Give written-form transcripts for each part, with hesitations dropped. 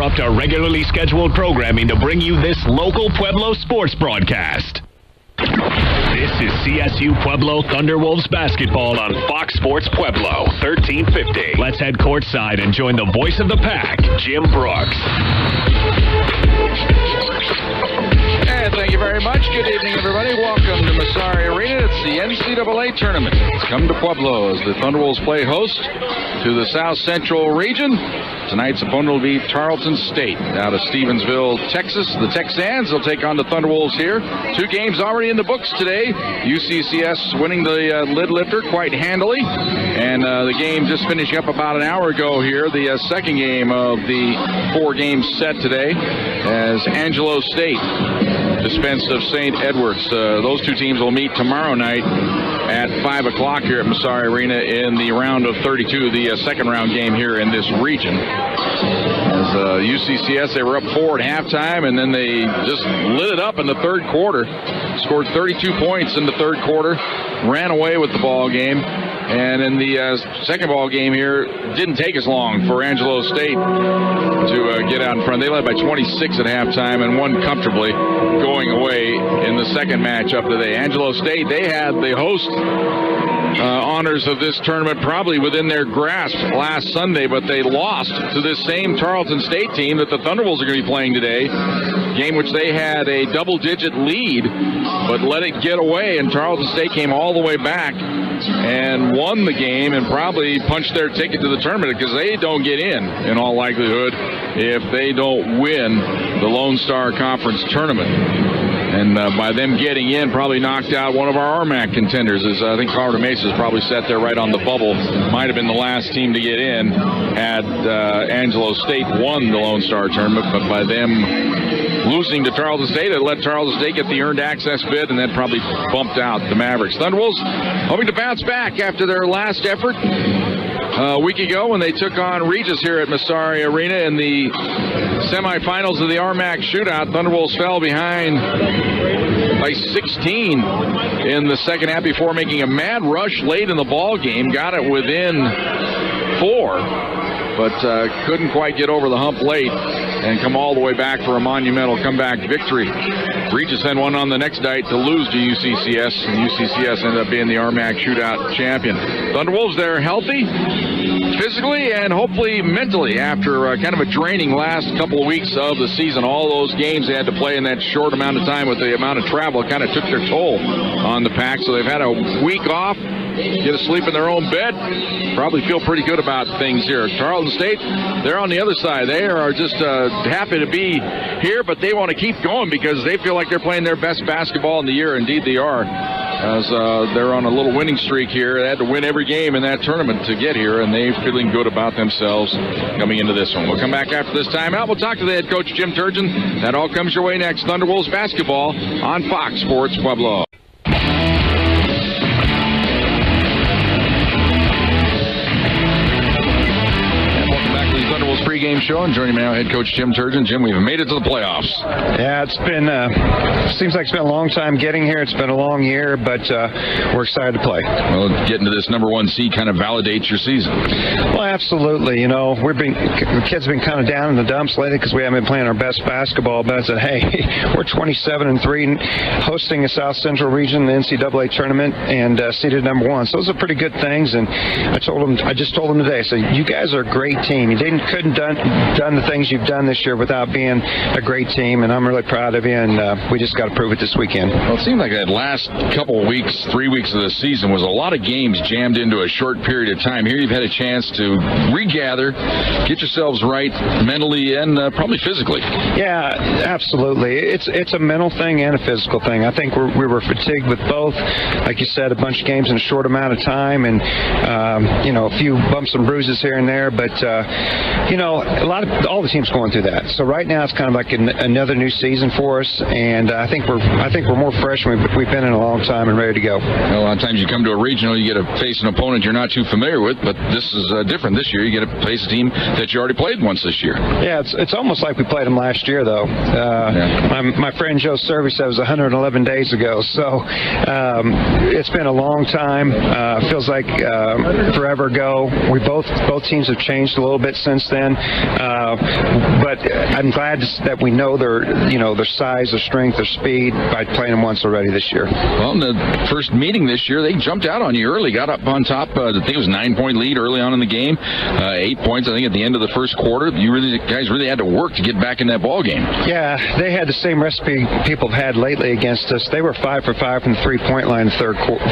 interrupt our regularly scheduled programming to bring you this local Pueblo sports broadcast. This is CSU Pueblo Thunderwolves basketball on Fox Sports Pueblo, 1350. Let's head courtside and join the voice of the pack, Jim Brooks. And thank you very much. Good evening, everybody. Welcome to Massari Arena. It's the NCAA tournament. It's come to Pueblo as the Thunderwolves play host to the South Central region. Tonight's opponent will be Tarleton State out of Stevensville, Texas. The Texans will take on the Thunderwolves here. 2 games already in the books today. UCCS winning the lid lifter quite handily. And the game just finishing up about an hour ago here. The second game of the 4-game set today as Angelo State dispensed of St. Edwards. Those 2 teams will meet tomorrow night at 5 o'clock here at Massari Arena in the round of 32, the second round game here in this region. As UCCS, they were up 4 at halftime, and then they just lit it up in the third quarter. Scored 32 points in the third quarter, ran away with the ball game. And in the second ball game here, didn't take as long for Angelo State to get out in front. They led by 26 at halftime and won comfortably going away in the second matchup today. Angelo State, they had the host honors of this tournament probably within their grasp last Sunday, but they lost to this same Tarleton State team that the Thunderwolves are going to be playing today. Game which they had a double-digit lead, but let it get away, and Tarleton State came all the way back and won the game and probably punched their ticket to the tournament because they don't get in all likelihood, if they don't win the Lone Star Conference tournament. And by them getting in, probably knocked out one of our RMAC contenders. As I think Colorado Mesa's probably sat there right on the bubble. Might have been the last team to get in had Angelo State won the Lone Star tournament. But by them losing to Tarleton State, it let Tarleton State get the earned access bid and then probably bumped out the Mavericks. Thunderwolves hoping to bounce back after their last effort a week ago when they took on Regis here at Massari Arena in the semifinals of the RMAC shootout. Thunderwolves fell behind by 16 in the second half before making a mad rush late in the ball game. Got it within 4, but couldn't quite get over the hump late and come all the way back for a monumental comeback victory. Regis then won on the next night to lose to UCCS, and UCCS ended up being the RMAC shootout champion. Thunderwolves, they're healthy physically and hopefully mentally after kind of a draining last couple of weeks of the season. All those games they had to play in that short amount of time with the amount of travel kind of took their toll on the Pack, so they've had a week off, get to sleep in their own bed, probably feel pretty good about things here. Tarleton State, they're on the other side. They are just happy to be here, but they want to keep going because they feel like they're playing their best basketball in the year. Indeed they are, as they're on a little winning streak here. They had to win every game in that tournament to get here, and they're feeling good about themselves coming into this one. We'll come back after this timeout. We'll talk to the head coach, Jim Turgeon. That all comes your way next. Thunderwolves basketball on Fox Sports Pueblo. Pre-game show, and joining me now, head coach Jim Turgeon. Jim, we've made it to the playoffs. Yeah, it's been seems like it's been a long time getting here. It's been a long year, but we're excited to play. Well, getting to this number 1 seed kind of validates your season. Well, absolutely. You know, the kids have been kind of down in the dumps lately because we haven't been playing our best basketball. But I said, hey, we're 27-3, hosting a South Central region, the NCAA tournament, and seeded number 1. So those are pretty good things. And I just told them today. I said, you guys are a great team. You couldn't done the things you've done this year without being a great team, and I'm really proud of you, and we just got to prove it this weekend. Well, it seemed like that last couple of weeks, 3 weeks of the season was a lot of games jammed into a short period of time. Here you've had a chance to regather, get yourselves right mentally and probably physically. Yeah, absolutely. It's a mental thing and a physical thing. I think we were fatigued with both. Like you said, a bunch of games in a short amount of time, and a few bumps and bruises here and there, but all the teams going through that. So right now it's kind of like another new season for us, and I think we're more fresh than we've been in a long time and ready to go. Well, a lot of times you come to a regional, you get to face an opponent you're not too familiar with, but this is different this year. You get to face a team that you already played once this year. Yeah, it's almost like we played them last year, though. My friend Joe Servey said it was 111 days ago, so it's been a long time. Feels like forever ago. Both teams have changed a little bit since then. But I'm glad that we know their size, their strength, their speed by playing them once already this year. Well, in the first meeting this year, they jumped out on you early, got up on top. I think it was 9-point lead early on in the game. 8 points, I think, at the end of the first quarter. You guys really had to work to get back in that ball game. Yeah, they had the same recipe people have had lately against us. They were 5 for 5 from the 3-point line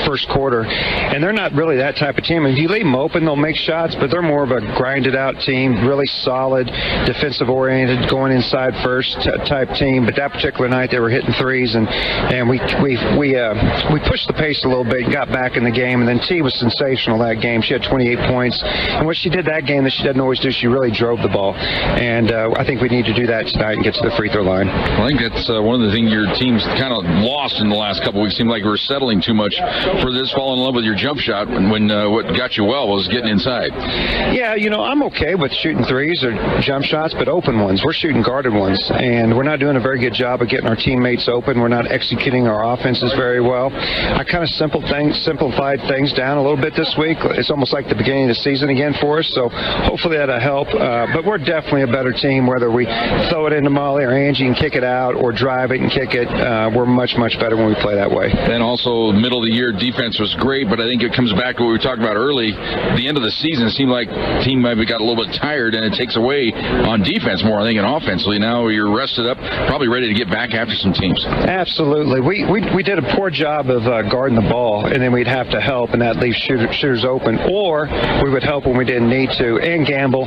first quarter, and they're not really that type of team. If you leave them open, they'll make shots, but they're more of a grinded-out team, really solid, defensive-oriented, going inside first type team. But that particular night, they were hitting threes, and we pushed the pace a little bit and got back in the game. And then T was sensational that game. She had 28 points, and what she did that game that she doesn't always do, she really drove the ball. And I think we need to do that tonight and get to the free throw line. Well, I think that's one of the things your team's kind of lost in the last couple of weeks. Seemed like we were settling too much for this, falling in love with your jump shot when what got you well was getting inside. Yeah, I'm okay with shooting threes or jump shots, but open ones. We're shooting guarded ones, and we're not doing a very good job of getting our teammates open. We're not executing our offenses very well. I kind of simplified things down a little bit this week. It's almost like the beginning of the season again for us, so hopefully that'll help. But we're definitely a better team, whether we throw it into Molly or Angie and kick it out or drive it and kick it. We're much, much better when we play that way. Then also, middle of the year, defense was great, but I think it comes back to what we talked about early. The end of the season, it seemed like the team maybe got a little bit tired, and it takes away on defense more, I think, than offensively. Now you're rested up, probably ready to get back after some teams. Absolutely. We did a poor job of guarding the ball, and then we'd have to help, and that leaves shooters open. Or we would help when we didn't need to, and gamble.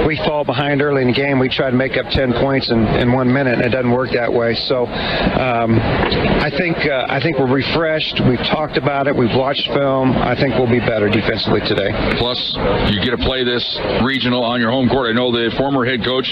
We fall behind early in the game. We try to make up 10 points in 1 minute, and it doesn't work that way. So I think we're refreshed. We've talked about it. We've watched film. I think we'll be better defensively today. Plus, you get to play this regional on your home court. I know the former head coach,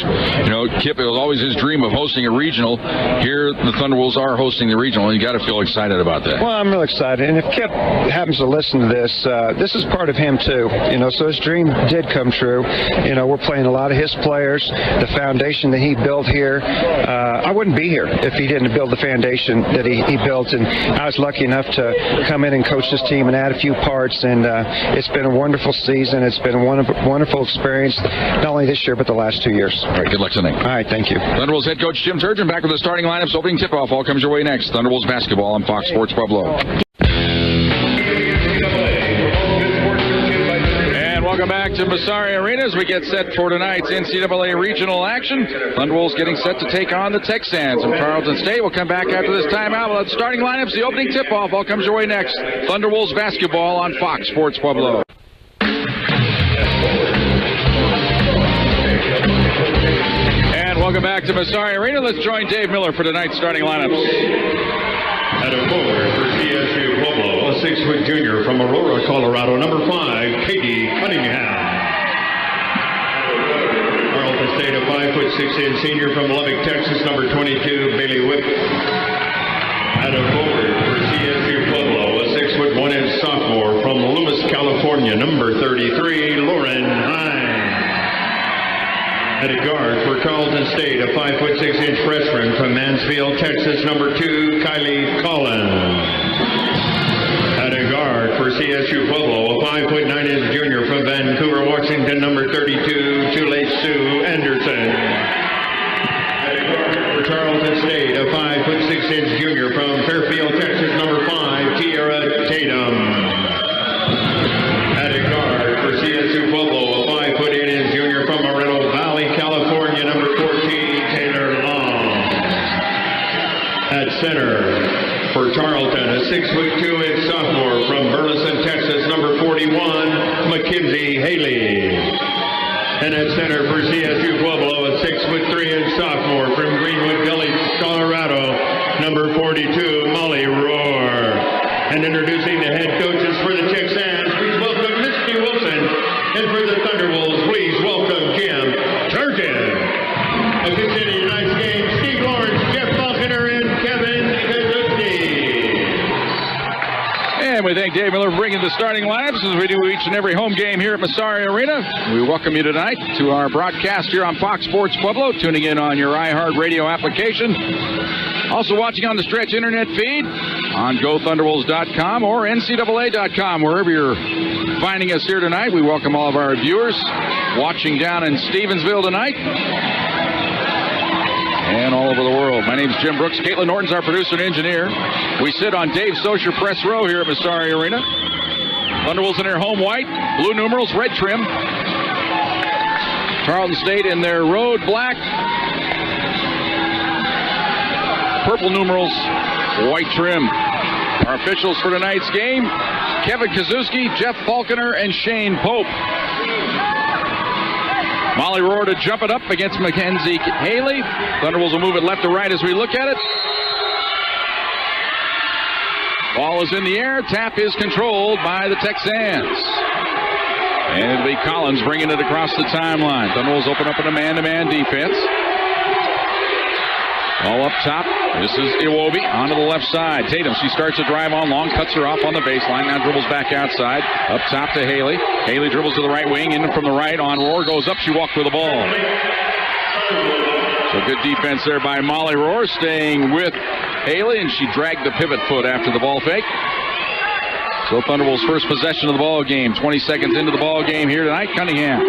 Kip, it was always his dream of hosting a regional. Here, the Thunderwolves are hosting the regional, and you got to feel excited about that. Well, I'm really excited. And if Kip happens to listen to this, this is part of him too. So his dream did come true. We're playing a lot of his players. The foundation that he built here, I wouldn't be here if he didn't build the foundation that he built. And I was lucky enough to come in and coach this team and add a few parts. And it's been a wonderful season. It's been a wonderful experience, not only this year, but the last 2 years. All right, good luck tonight. All right, thank you. Thunderwolves head coach Jim Turgeon back with the starting lineups. Opening tip-off all comes your way next. Thunderwolves basketball on Fox Sports Pueblo. Welcome back to Massari Arena as we get set for tonight's NCAA regional action. Thunderwolves getting set to take on the Texans from Tarleton State. We'll come back after this timeout. We'll have starting lineups, the opening tip-off. All comes your way next. Thunderwolves basketball on Fox Sports Pueblo. And welcome back to Massari Arena. Let's join Dave Miller for tonight's starting lineups. At a forward for CSU-Pueblo, a 6-foot junior from Aurora, Colorado, number 5, Katie Cunningham. Tarleton State, a 5'6" senior from Lubbock, Texas, number 22, Bailey Whip. At a forward for CSU-Pueblo, a 6'1" sophomore from Loomis, California, number 33, Lauren Hine. At a guard for Tarleton State, a 5'6" freshman from Mansfield, Texas, number 2, Kylie Collins. At a guard for CSU Pueblo, a 5'9" junior from Vancouver, Washington, number 32, Julie Sue Anderson. At a guard for Tarleton State, a 5'6" junior from Fairfield, Texas, number 5, Tiara Tatum. At a guard for CSU Pueblo, a 5'8" junior from Moreno Valley, California, number 14, Taylor Long. At center for Tarleton, a 6'2" sophomore from Burleson, Texas, number 41, Mackenzie Haley. And at center for CSU Pueblo, a 6'3" sophomore from Greenwood Village, Colorado, number 42, Molly Rohr. And introducing the head coaches for the Texans, please welcome Misty Wilson. And for the Thunderwolves, please welcome Jim Turgeon. Officiating tonight's game, Steve Lawrence, Jeff Falconer, and Kevin Kazuki. And we thank Dave Miller for bringing the starting lineups as we do each and every home game here at Massari Arena. We welcome you tonight to our broadcast here on Fox Sports Pueblo, tuning in on your iHeartRadio application. Also watching on the Stretch internet feed on GoThunderwolves.com or NCAA.com, wherever you're finding us here tonight. We welcome all of our viewers watching down in Stevensville tonight and all over the world. My name's Jim Brooks. Caitlin Norton's our producer and engineer. We sit on Dave Socher Press Row here at Massari Arena. Thunderwolves in their home white, blue numerals, red trim. Tarleton State in their road black, purple numerals, white trim. Our officials for tonight's game, Kevin Kazuski, Jeff Falconer, and Shane Pope. Molly Rohr to jump it up against Mackenzie Haley. Thunderwolves will move it left to right as we look at it. Ball is in the air. Tap is controlled by the Texans. And it'll be Collins bringing it across the timeline. Thunderwolves open up in a man-to-man defense. All up top. This is Iwobi onto the left side. Tatum, she starts to drive on long, cuts her off on the baseline. Now dribbles back outside. Up top to Haley. Haley dribbles to the right wing. In from the right on Rohr. Goes up. She walked with the ball. So good defense there by Molly Rohr, staying with Haley, and she dragged the pivot foot after the ball fake. So Thunderwolves' first possession of the ball game. 20 seconds into the ball game here tonight. Cunningham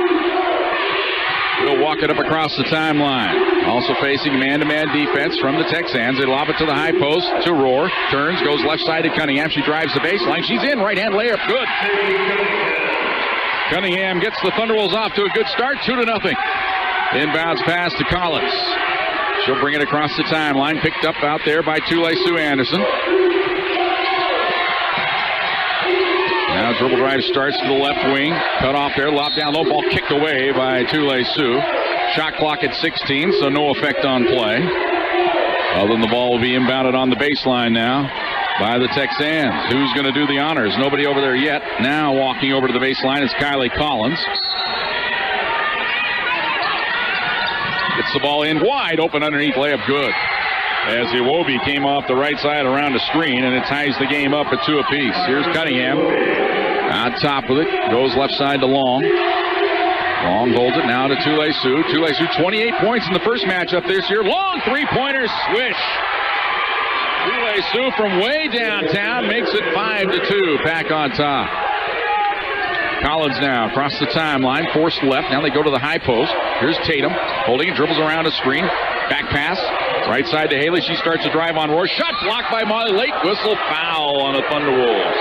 will walk it up across the timeline. Also facing man-to-man defense from the Texans. They lob it to the high post to Rohr. Turns, goes left side to Cunningham. She drives the baseline. She's in. Right-hand layup. Good. Cunningham gets the Thunderwolves off to a good start. 2-0. Inbounds pass to Collins. She'll bring it across the timeline. Picked up out there by Tule Sue Anderson. Now dribble drive starts to the left wing. Cut off there. Lob down low. Ball kicked away by Tule Sue. Shot clock at 16, so no effect on play. Other than the ball will be inbounded on the baseline now by the Texans. Who's going to do the honors? Nobody over there yet. Now walking over to the baseline is Kylie Collins. Gets the ball in wide open underneath layup. Good. As Iwobi came off the right side around the screen, and it ties the game up at 2 apiece. Here's Cunningham on top with it. Goes left side to Long. Long holds it now to Tule Sue. Tule Sue 28 points in the first matchup this year. Long three-pointer swish. Tule Sue from way downtown makes it 5-2. Pack on top. Collins now across the timeline, forced left. Now they go to the high post. Here's Tatum holding it, dribbles around a screen. Back pass, right side to Haley. She starts to drive on Rohr. Shot blocked by Molly. Late whistle, foul on the Thunderwolves.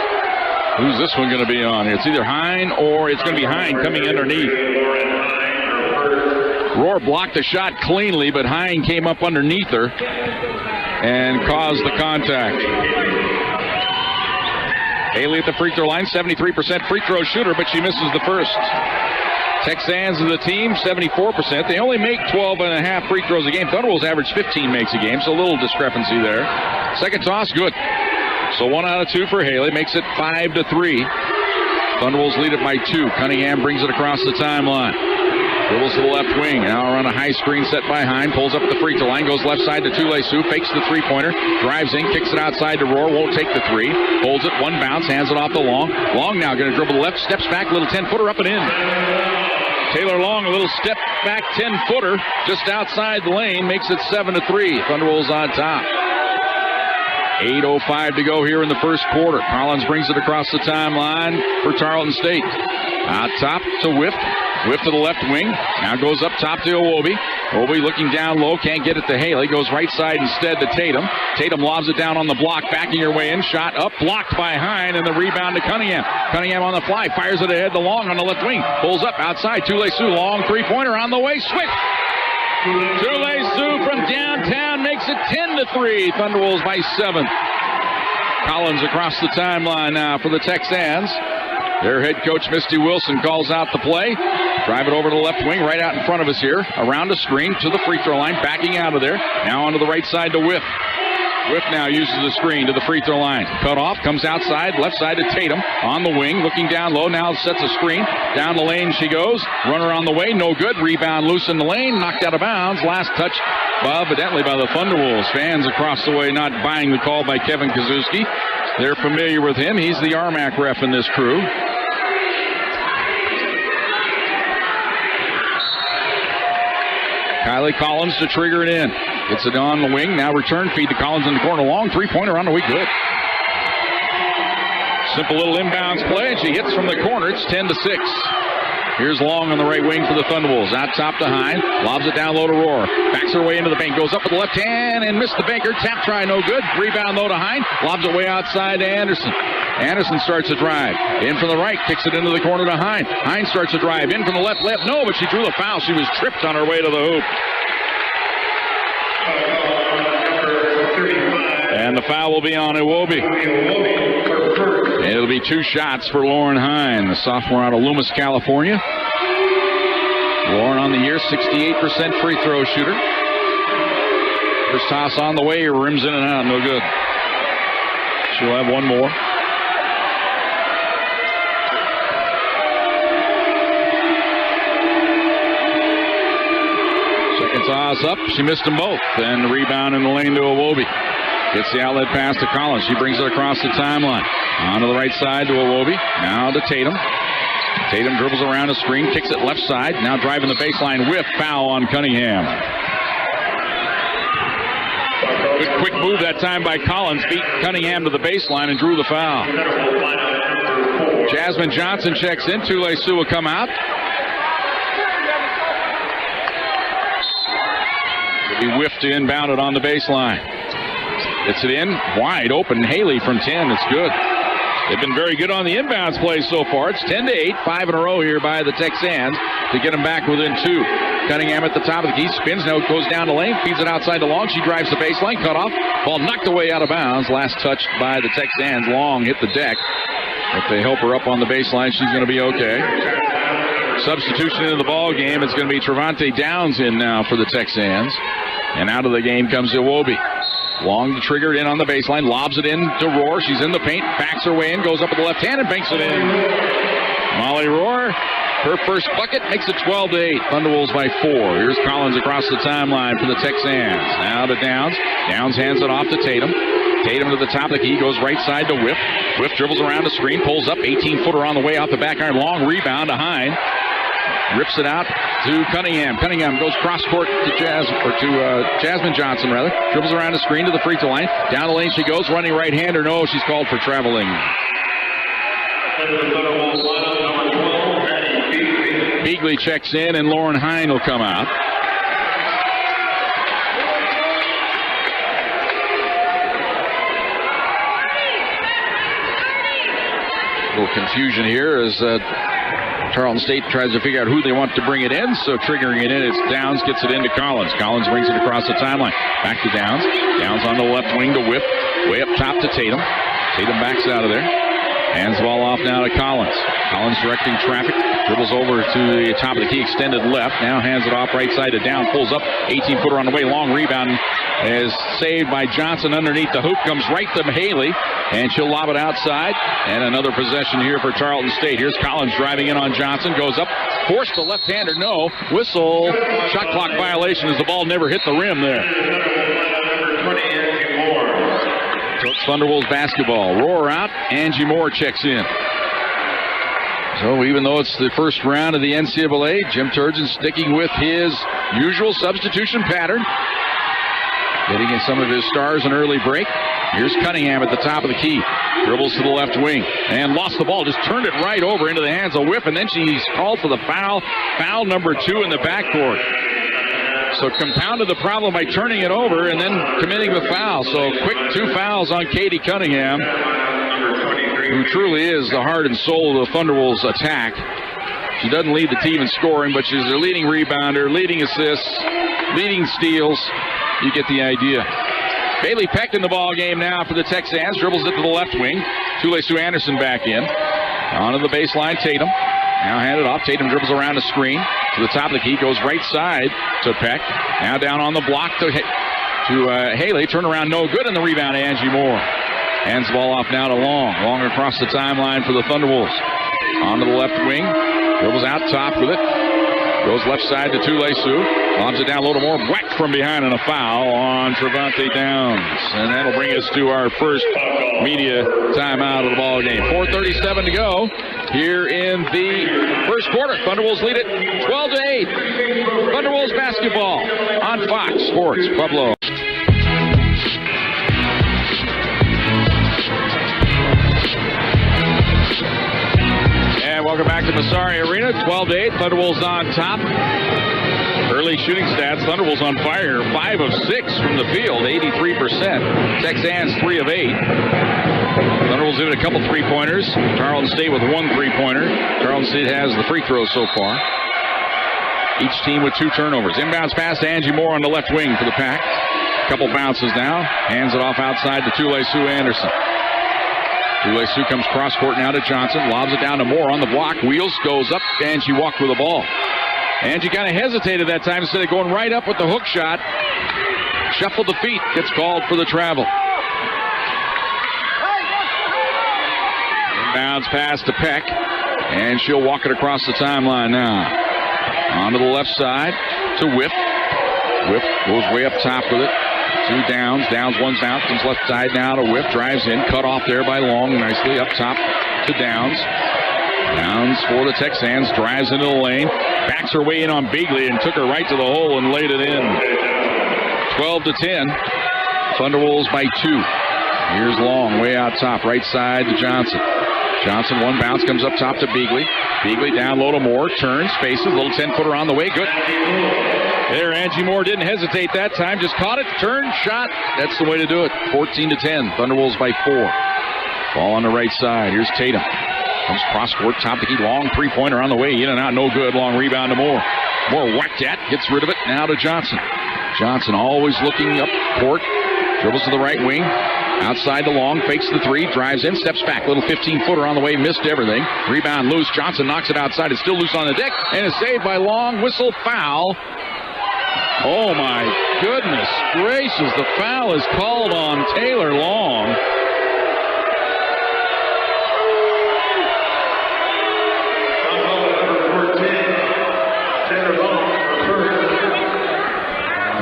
Who's this one going to be on here? It's either Hine or it's going to be Hine coming underneath. Rohr blocked the shot cleanly, but Hine came up underneath her and caused the contact. Haley at the free throw line, 73% free throw shooter, but she misses the first. Texans of the team, 74%. They only make 12.5 free throws a game. Thunderwolves average 15 makes a game, so a little discrepancy there. Second toss, good. So 1 out of 2 for Haley, makes it 5-3. Thunderwolves lead it by 2. Cunningham brings it across the timeline. Dribbles to the left wing. Now on a high screen set by Hine. Pulls up the free throw line. Goes left side to Tule Sue. Fakes the three-pointer. Drives in. Kicks it outside to Rohr. Won't take the three. Holds it. One bounce. Hands it off to Long. Long now going to dribble the left. Steps back. Little 10-footer up and in. Taylor Long, a little step back 10-footer. Just outside the lane. Makes it 7-3. Thunderwolves on top. 8:05 to go here in the first quarter. Collins brings it across the timeline for Tarleton State. Out top to Whiff. Whiff to the left wing. Now goes up top to Iwobi. Iwobi looking down low. Can't get it to Haley. Goes right side instead to Tatum. Tatum lobs it down on the block. Backing her way in. Shot up. Blocked by Hine. And the rebound to Cunningham. Cunningham on the fly. Fires it ahead to Long on the left wing. Pulls up outside. Tule Sue. Long three-pointer on the way. Switch. Tule Sue from downtown makes it 10-3. Thunderwolves by 7. Collins across the timeline now for the Texans. Their head coach, Misty Wilson, calls out the play. Drive it over to the left wing, right out in front of us here. Around a screen to the free throw line, backing out of there. Now onto the right side to Whiff. Whiff now uses the screen to the free throw line. Cut off, comes outside, left side to Tatum. On the wing, looking down low, now sets a screen. Down the lane she goes. Runner on the way, no good. Rebound loose in the lane, knocked out of bounds. Last touch, evidently by the Thunderwolves. Fans across the way not buying the call by Kevin Kazuski. They're familiar with him. He's the RMAC ref in this crew. Kylie Collins to trigger it in. Gets it on the wing. Now return feed to Collins in the corner. Long three-pointer on the way. Good. Simple little inbounds play, and she hits from the corner. It's 10-6. Here's Long on the right wing for the Thunderwolves. Out top to Hine. Lobs it down low to Rohr. Backs her way into the bank. Goes up with the left hand and missed the banker. Tap try no good. Rebound low to Hine. Lobs it way outside to Anderson. Anderson starts a drive. In from the right. Kicks it into the corner to Hine. Hine starts a drive. In from the left. No, but she drew the foul. She was tripped on her way to the hoop. And the foul will be on Iwobi. It'll be 2 shots for Lauren Hine, the sophomore out of Loomis, California. Lauren on the year, 68% free throw shooter. First toss on the way, rims in and out, no good. She'll have one more. Second toss up, she missed them both. And the rebound in the lane to Iwobi. Gets the outlet pass to Collins. She brings it across the timeline. Onto the right side to Iwobi. Now to Tatum. Tatum dribbles around a screen, kicks it left side. Now driving the baseline with foul on Cunningham. Good quick move that time by Collins. Beat Cunningham to the baseline and drew the foul. Jasmine Johnson checks in. Tule Sue will come out. Will be whiffed to inbound it on the baseline. Gets it in, wide open. Haley from 10. It's good. They've been very good on the inbounds play so far. It's 10-8, 5 in a row here by the Texans to get them back within 2. Cunningham at the top of the key, spins, now goes down the lane, feeds it outside to Long. She drives the baseline, cut off. Ball knocked away out of bounds. Last touched by the Texans. Long hit the deck. If they help her up on the baseline, she's going to be okay. Substitution into the ball game. It's going to be Trevante Downs in now for the Texans. And out of the game comes Iwobi. Long to trigger it in on the baseline, lobs it in to Rohr. She's in the paint, backs her way in, goes up with the left hand and banks it in. Molly Rohr, her first bucket makes it 12-8. Thunderwolves by 4. Here's Collins across the timeline for the Texans. Now to Downs. Downs hands it off to Tatum. Tatum to the top of the key, goes right side to Whiff. Whiff dribbles around the screen, pulls up, 18-footer on the way off the back iron. Long rebound to Hine. Rips it out to Cunningham. Cunningham goes cross court to Jasmine Johnson, rather. Dribbles around the screen to the free throw line. Down the lane she goes, running right-hander. No, she's called for traveling. Beagley checks in, and Lauren Hine will come out. A little confusion here as Tarleton State tries to figure out who they want to bring it in, so triggering it in, it's Downs, gets it into Collins. Collins brings it across the timeline. Back to Downs. Downs on the left wing to Whip. Way up top to Tatum. Tatum backs out of there. Hands the ball off now to Collins. Collins directing traffic. Dribbles over to the top of the key, extended left. Now hands it off right side to Down. Pulls up. 18-footer on the way. Long rebound is saved by Johnson underneath the hoop. Comes right to Haley, and she'll lob it outside. And another possession here for Tarleton State. Here's Collins driving in on Johnson. Goes up. Forced the left-hander. No. Whistle. Shot clock violation as the ball never hit the rim there. So it's Thunderwolves basketball. Rohr out. Angie Moore checks in. So even though it's the first round of the NCAA, Jim Turgeon sticking with his usual substitution pattern. Getting in some of his stars an early break. Here's Cunningham at the top of the key. Dribbles to the left wing and lost the ball. Just turned it right over into the hands of Whiff, and then she's called for the foul. Foul number 2 in the backcourt. So compounded the problem by turning it over and then committing the foul. So quick 2 fouls on Katie Cunningham, who truly is the heart and soul of the Thunderwolves attack. She doesn't lead the team in scoring, but she's their leading rebounder, leading assists, leading steals. You get the idea. Bailey Peck in the ball game now for the Texans. Dribbles it to the left wing. Tule Sue Anderson back in. Onto the baseline, Tatum. Now handed off. Tatum dribbles around the screen to the top of the key. Goes right side to Peck. Now down on the block to Haley. Turnaround no good, and the rebound to Angie Moore. Hands the ball off now to Long. Long across the timeline for the Thunderwolves. Onto the left wing. Dribbles out top with it. Goes left side to Tule Sue. Lobs it down low to Moore. Whack from behind and a foul on Trevante Downs. And that'll bring us to our first media timeout of the ball game. 4:37 to go here in the first quarter. Thunderwolves lead it 12-8. Thunderwolves basketball on Fox Sports Pueblo. Welcome back to Massari Arena. 12-8. Thunderwolves on top. Early shooting stats. Thunderwolves on fire. 5 of 6 from the field. 83%. Texans 3 of 8. Thunderwolves even a couple three-pointers. Tarleton State with 1 3-pointer. Tarleton State has the free throws so far. Each team with 2 turnovers. Inbounds pass to Angie Moore on the left wing for the Pack. Couple bounces now. Hands it off outside to Sue Anderson. Sue comes cross court now to Johnson. Lobs it down to Moore on the block. Wheels, goes up, and she walked with the ball. Angie kind of hesitated that time instead of going right up with the hook shot. Shuffled the feet. Gets called for the travel. Inbounds pass to Peck. And she'll walk it across the timeline now. Onto the left side to Whiff. Whiff goes way up top with it. 2 Downs. Downs one's out. Comes left side now to Whiff. Drives in. Cut off there by Long. Nicely up top to Downs. Downs for the Texans. Drives into the lane. Backs her way in on Beagley and took her right to the hole and laid it in. 12-10. Thunderwolves by 2. Here's Long way out top. Right side to Johnson. Johnson, one bounce, comes up top to Beagley. Beagley down low to Moore. Turns, faces. Little 10-footer on the way. Good. There, Angie Moore didn't hesitate that time. Just caught it, turned, shot. That's the way to do it. 14-10. Thunderwolves by 4. Ball on the right side. Here's Tatum. Comes cross court, top to key. Long three-pointer on the way. In and out, no good. Long rebound to Moore. Moore whacked at. Gets rid of it. Now to Johnson. Johnson always looking up court. Dribbles to the right wing. Outside to Long, fakes the 3, drives in, steps back. Little 15-footer on the way, missed everything. Rebound loose. Johnson knocks it outside. It's still loose on the deck, and is saved by Long. Whistle foul. Oh, my goodness gracious. The foul is called on Taylor Long.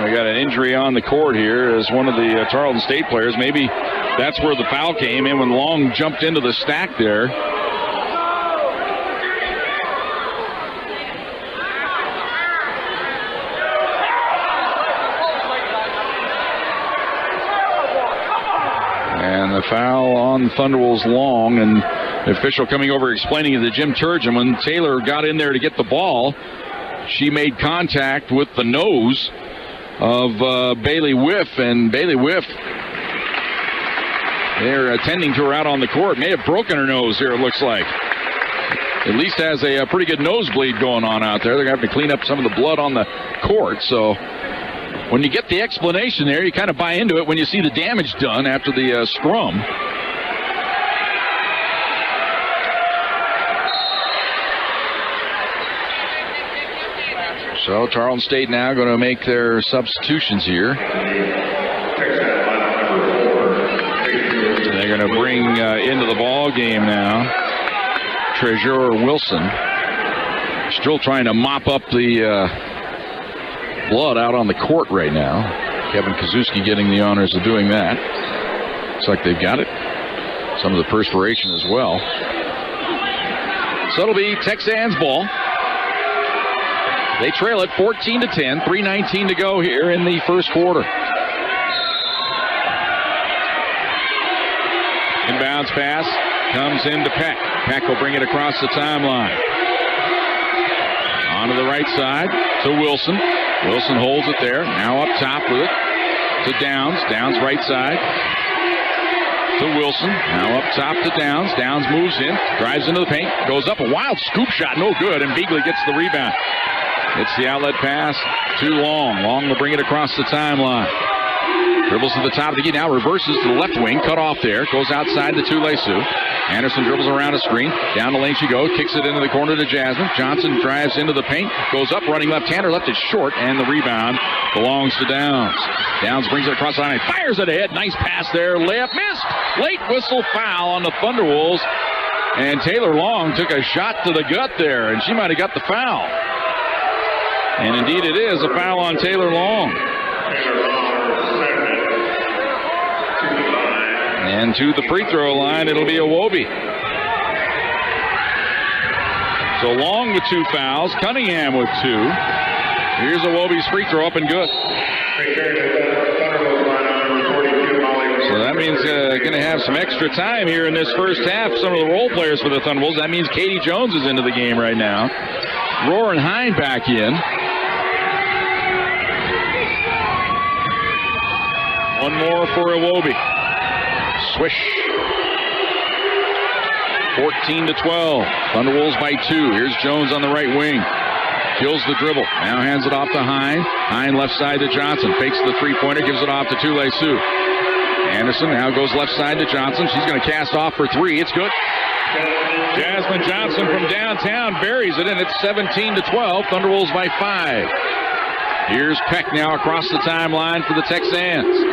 We got an injury on the court here as one of the Tarleton State players. Maybe that's where the foul came in when Long jumped into the stack there. And the foul on Thunderwolves Long, and the official coming over explaining it to Jim Turgeon. When Taylor got in there to get the ball, she made contact with the nose of Bailey Whiff, and Bailey Whiff, they're attending to her out on the court. May have broken her nose here, it looks like. At least has a pretty good nosebleed going on out there. They're going to have to clean up some of the blood on the court. So when you get the explanation there, you kind of buy into it when you see the damage done after the scrum. So Tarleton State now going to make their substitutions here. They're going to bring into the ball game now Treasurer Wilson. Still trying to mop up the blood out on the court right now. Kevin Kazuski getting the honors of doing that. Looks like they've got it. Some of the perspiration as well. So it'll be Texans ball. They trail it 14-10, 3:19 to go here in the first quarter. Inbounds pass comes into Peck. Peck will bring it across the timeline. Onto the right side to Wilson. Wilson holds it there. Now up top with it to Downs. Downs right side to Wilson. Now up top to Downs. Downs moves in, drives into the paint, goes up, a wild scoop shot, no good, and Beagley gets the rebound. It's the outlet pass to Long. Long will bring it across the timeline. Dribbles to the top of the key, now reverses to the left wing, cut off there, goes outside to Sue. Anderson dribbles around a screen, down the lane she goes, kicks it into the corner to Jasmine. Johnson drives into the paint, goes up, running left-hander, left it short, and the rebound belongs to Downs. Downs brings it across the line, fires it ahead, nice pass there, layup missed. Late whistle foul on the Thunderwolves, and Taylor Long took a shot to the gut there, and she might have got the foul. And indeed it is a foul on Taylor Long. And to the free throw line, it'll be Iwobi. So Long with 2 fouls, Cunningham with 2. Here's Iwobi's free throw up and good. So that means going to have some extra time here in this first half. Some of the role players for the Thunderwolves. That means Katie Jones is into the game right now. Roar and Hine back in. One more for Iwobi. Swish. 14-12. Thunderwolves by 2. Here's Jones on the right wing. Kills the dribble. Now hands it off to Hine. Hine left side to Johnson. Fakes the three-pointer. Gives it off to Tule Sue. Anderson now goes left side to Johnson. She's going to cast off for 3. It's good. Jasmine Johnson from downtown buries it in. It's 17-12. Thunderwolves by 5. Here's Peck now across the timeline for the Texans.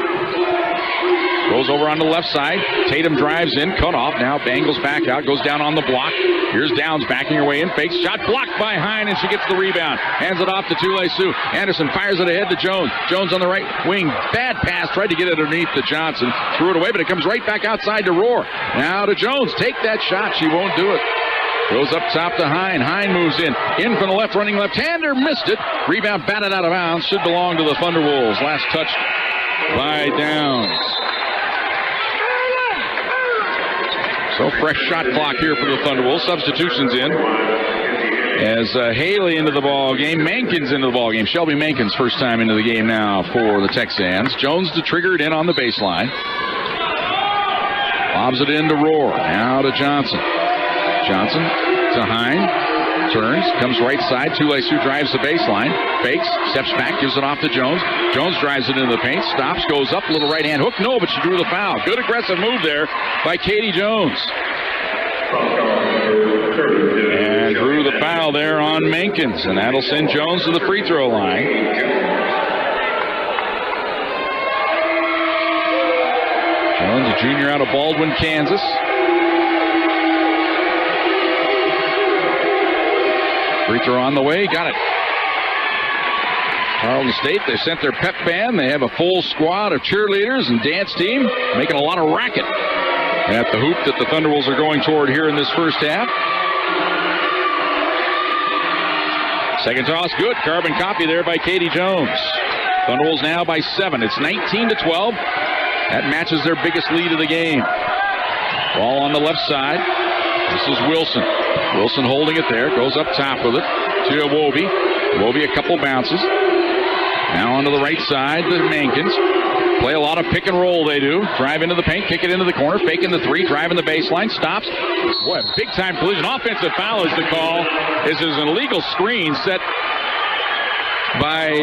Goes over on the left side. Tatum drives in. Cut off. Now Bangles back out. Goes down on the block. Here's Downs backing her way in. Fakes. Shot blocked by Hine, and she gets the rebound. Hands it off to Tule Sue. Anderson fires it ahead to Jones. Jones on the right wing. Bad pass. Tried to get it underneath to Johnson. Threw it away, but it comes right back outside to Roar. Now to Jones. Take that shot. She won't do it. Goes up top to Hine. Hine moves in. In from the left, running left-hander. Missed it. Rebound batted out of bounds. Should belong to the Thunderwolves. Last touch by Downs. So fresh shot clock here for the Thunderwolves. Substitutions in. As Haley into the ball game. Mankins into the ball game. Shelby Mankins first time into the game now for the Texans. Jones to trigger it in on the baseline. Lobs it in to Roar. Now to Johnson. Johnson to Hine. Turns, comes right side. Tule Sue drives the baseline. Fakes, steps back, gives it off to Jones. Jones drives it into the paint. Stops, goes up, little right hand hook. No, but she drew the foul. Good aggressive move there by Katie Jones. And drew the foul there on Mankins. And that'll send Jones to the free throw line. Jones, a junior out of Baldwin, Kansas. Free throw on the way. Got it. Tarleton State, they sent their pep band. They have a full squad of cheerleaders and dance team making a lot of racket at the hoop that the Thunderwolves are going toward here in this first half. Second toss, good. Carbon copy there by Katie Jones. Thunderwolves now by 7. It's 19-12. That matches their biggest lead of the game. Ball on the left side. This is Wilson. Wilson holding it there. Goes up top with it to Iwobi. Iwobi a couple bounces. Now onto the right side to Mankins. Play a lot of pick and roll, they do. Drive into the paint, kick it into the corner, faking the 3, driving the baseline, stops. Boy, big time collision. Offensive foul is the call. This is an illegal screen set by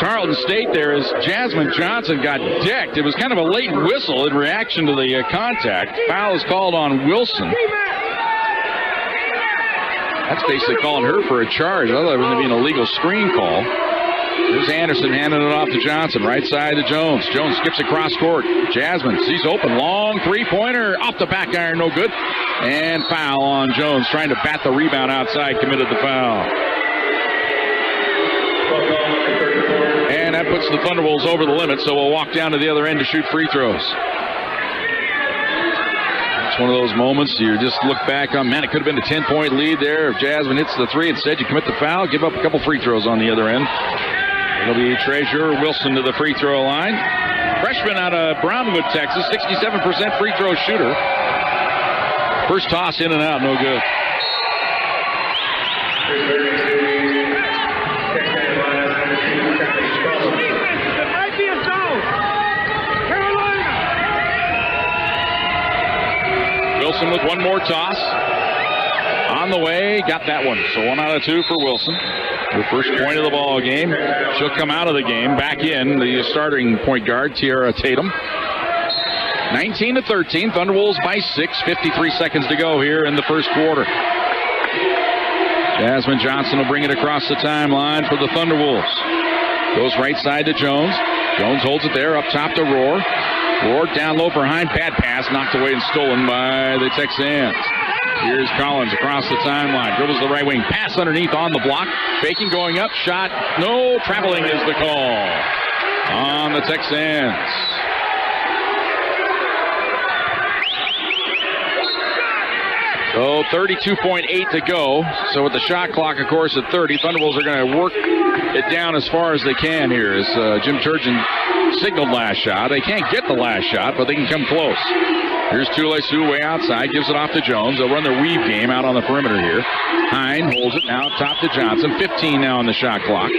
Tarleton State there as Jasmine Johnson got decked. It was kind of a late whistle in reaction to the contact. Foul is called on Wilson. That's basically calling her for a charge. I thought it was going to be an illegal screen call. There's Anderson handing it off to Johnson. Right side to Jones. Jones skips across court. Jasmine sees open. Long three-pointer. Off the back iron. No good. And foul on Jones. Trying to bat the rebound outside. Committed the foul. And that puts the Thunderwolves over the limit. So we'll walk down to the other end to shoot free throws. One of those moments you just look back on, man, it could have been a 10-point lead there if Jasmine hits the 3. Instead, you commit the foul, give up a couple free throws on the other end. It'll be Treasurer Wilson to the free throw line. Freshman out of Brownwood, Texas, 67% free throw shooter. First toss in and out, no good. Wilson with one more toss. On the way, got that one. So 1 out of 2 for Wilson. The first point of the ball game. She'll come out of the game. Back in the starting point guard, Tiara Tatum. 19-13. Thunderwolves by 6. 53 seconds to go here in the first quarter. Jasmine Johnson will bring it across the timeline for the Thunderwolves. Goes right side to Jones. Jones holds it there. Up top to Roar. Roar down low for Hine. Bad pass. Knocked away and stolen by the Texans. Here's Collins across the timeline. Dribbles the right wing. Pass underneath on the block. Faking going up. Shot. No. Traveling is the call on the Texans. So 32.8 to go. So with the shot clock, of course, at 30, Thunderwolves are going to work it down as far as they can here as Jim Turgeon signaled last shot. They can't get the last shot, but they can come close. Here's Tule-Sioux way outside, gives it off to Jones. They'll run their weave game out on the perimeter here. Hine holds it now up top to Johnson. 15 now on the shot clock.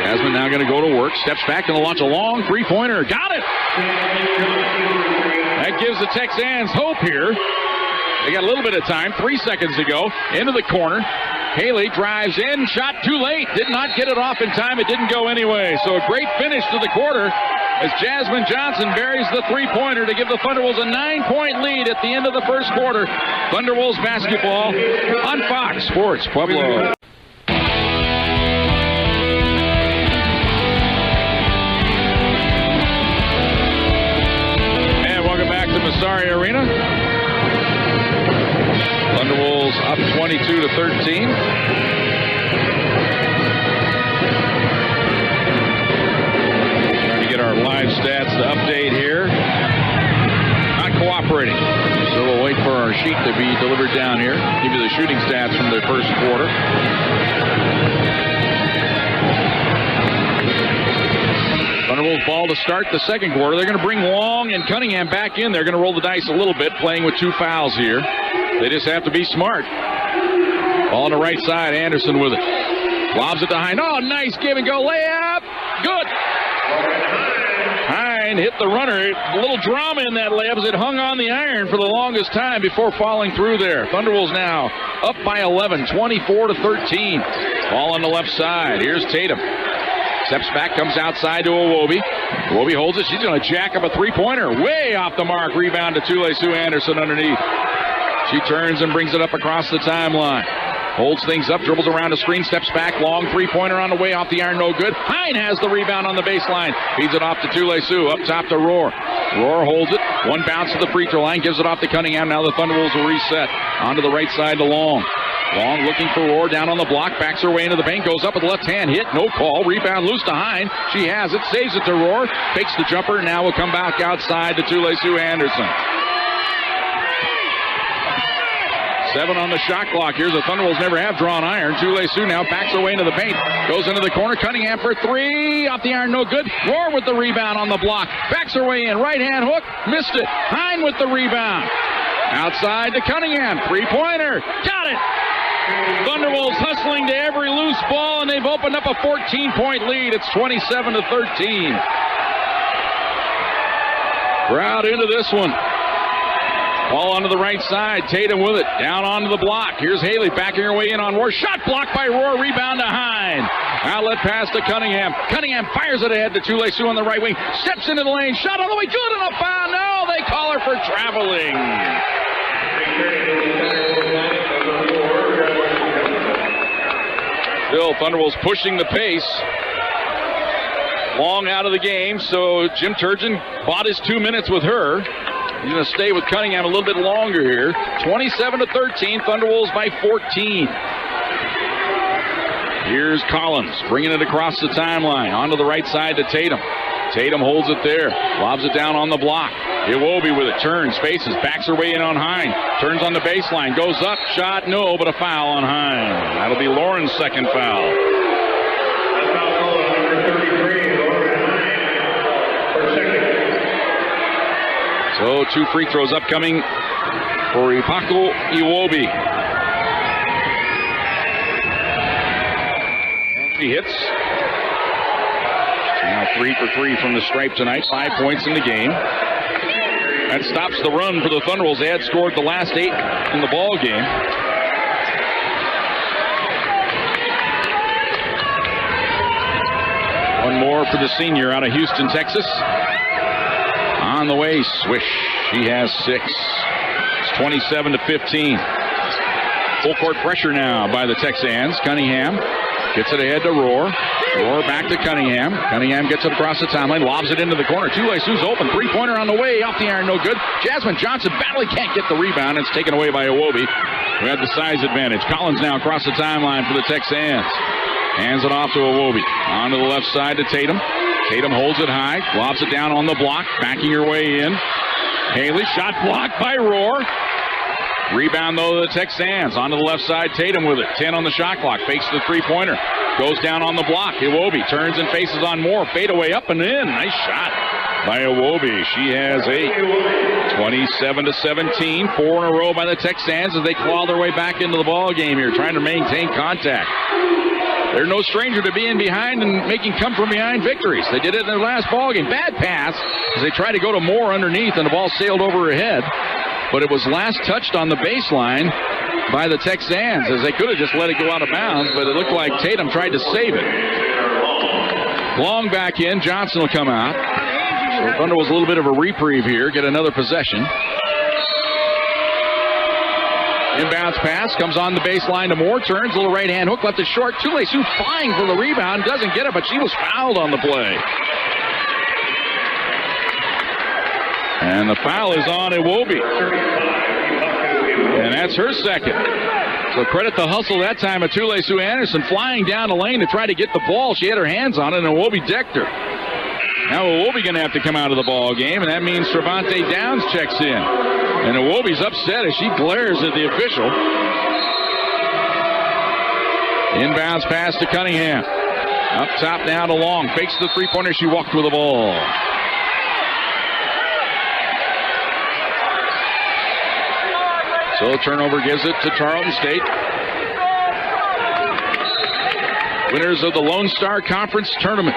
Jasmine now going to go to work. Steps back, going to launch a long three-pointer. Got it! That gives the Texans hope here. They got a little bit of time. 3 seconds to go. Into the corner. Haley drives in. Shot too late. Did not get it off in time. It didn't go anyway. So a great finish to the quarter as Jasmine Johnson buries the three-pointer to give the Thunderwolves a 9-point lead at the end of the first quarter. Thunderwolves basketball on Fox Sports Pueblo. Massari Arena. Thunderwolves up 22-13. Trying to get our live stats to update here. Not cooperating. So we'll wait for our sheet to be delivered down here. Give you the shooting stats from their first quarter. Thunderwolves ball to start the second quarter. They're going to bring Long and Cunningham back in. They're going to roll the dice a little bit, playing with 2 fouls here. They just have to be smart. Ball on the right side. Anderson with it. Lobs it to Hine. Oh, nice give and go layup. Good. Hine hit the runner. A little drama in that layup as it hung on the iron for the longest time before falling through there. Thunderwolves now up by 11, 24-13. Ball on the left side. Here's Tatum. Steps back, comes outside to Iwobi. Iwobi holds it. She's going to jack up a three-pointer. Way off the mark. Rebound to Tule-Sioux Anderson underneath. She turns and brings it up across the timeline. Holds things up, dribbles around a screen, steps back. Long three-pointer on the way off the iron, no good. Hine has the rebound on the baseline. Feeds it off to Tule-Sioux. Up top to Rohr. Rohr holds it. One bounce to the free throw line. Gives it off to Cunningham. Now the Thunderwolves will reset. Onto the right side to Long. Long looking for Rohr down on the block, backs her way into the paint, goes up with the left hand, hit, no call, rebound loose to Hine. She has it, saves it to Rohr, fakes the jumper, now will come back outside to Tule-Sioux Anderson. 7 on the shot clock. Here's the Thunderwolves never have drawn iron. Tule-Sioux now backs her way into the paint, goes into the corner, Cunningham for 3, off the iron, no good. Rohr with the rebound on the block, backs her way in, right hand hook, missed it. Hine with the rebound. Outside to Cunningham, three-pointer, got it! Thunderwolves hustling to every loose ball, and they've opened up a 14-point lead. It's 27-13. Crowd into this one. Ball onto the right side. Tatum with it. Down onto the block. Here's Haley backing her way in on Rohr. Shot blocked by Rohr. Rebound to Hine. Outlet pass to Cunningham. Cunningham fires it ahead to Tule-Sioux on the right wing. Steps into the lane. Shot on the way. Good enough foul. No, they call her for traveling. Still, Thunderwolves pushing the pace. Long out of the game, so Jim Turgeon bought his 2 minutes with her. He's going to stay with Cunningham a little bit longer here. 27-13, Thunderwolves by 14. Here's Collins, bringing it across the timeline. Onto the right side to Tatum. Tatum holds it there. Lobs it down on the block. Iwobi with it. Turns, faces, backs her way in on Hine. Turns on the baseline. Goes up. Shot, no, but a foul on Hine. That'll be Lauren's second foul. So 2 free throws upcoming for Ipako Iwobi. She hits. Now 3 for 3 from the stripe tonight. 5 points in the game. That stops the run for the Thunderwolves. They had scored the last 8 in the ball game. One more for the senior out of Houston, Texas. On the way, swish. She has 6. It's 27-15. Full court pressure now by the Texans. Cunningham gets it ahead to Rohr. Rohr back to Cunningham. Cunningham gets it across the timeline, lobs it into the corner. Tule-Sioux's open. Three-pointer on the way. Off the iron, no good. Jasmine Johnson barely can't get the rebound. It's taken away by Iwobi, who had the size advantage. Collins now across the timeline for the Texans. Hands it off to Iwobi. On to the left side to Tatum. Tatum holds it high, lobs it down on the block, backing her way in. Haley, shot blocked by Rohr. Rebound, though, to the Texans. Onto the left side, Tatum with it. 10 on the shot clock. Fakes the three-pointer. Goes down on the block. Iwobi turns and faces on Moore. Fadeaway up and in. Nice shot by Iwobi. She has 8. 27-17. 4 in a row by the Texans as they claw their way back into the ball game here, trying to maintain contact. They're no stranger to being behind and making come-from-behind victories. They did it in their last ball game. Bad pass as they tried to go to Moore underneath, and the ball sailed over her head. But it was last touched on the baseline by the Texans, as they could have just let it go out of bounds, but it looked like Tatum tried to save it. Long back in. Johnson will come out. So Thunder was a little bit of a reprieve here. Get another possession. Inbounds pass. Comes on the baseline to Moore. Turns. A little right-hand hook. Left it short. Tule-Su flying for the rebound. Doesn't get it, but she was fouled on the play. And the foul is on Iwobi. And that's her second. So credit the hustle that time of Tule-Su Anderson flying down the lane to try to get the ball. She had her hands on it, and Iwobi decked her. Now Iwobi going to have to come out of the ball game, and that means Trevante Downs checks in. And Iwobi's upset as she glares at the official. Inbounds pass to Cunningham. Up top now to Long. Fakes the three-pointer. She walked with the ball. So turnover gives it to Tarleton State. Winners of the Lone Star Conference Tournament.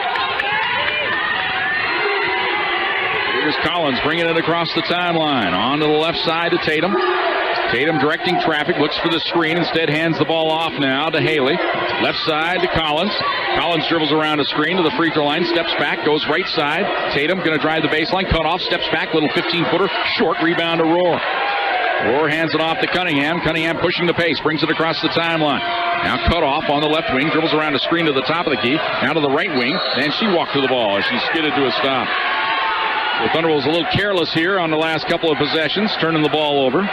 Here's Collins bringing it across the timeline. On to the left side to Tatum. Tatum directing traffic, looks for the screen, instead hands the ball off now to Haley. Left side to Collins. Collins dribbles around a screen to the free throw line, steps back, goes right side. Tatum going to drive the baseline, cut off, steps back, little 15-footer, short rebound to Rohr. Rohr hands it off to Cunningham. Cunningham pushing the pace, brings it across the timeline. Now cut off on the left wing, dribbles around a screen to the top of the key, now to the right wing, and she walked to the ball as she skidded to a stop. The Thunder was a little careless here on the last couple of possessions, turning the ball over.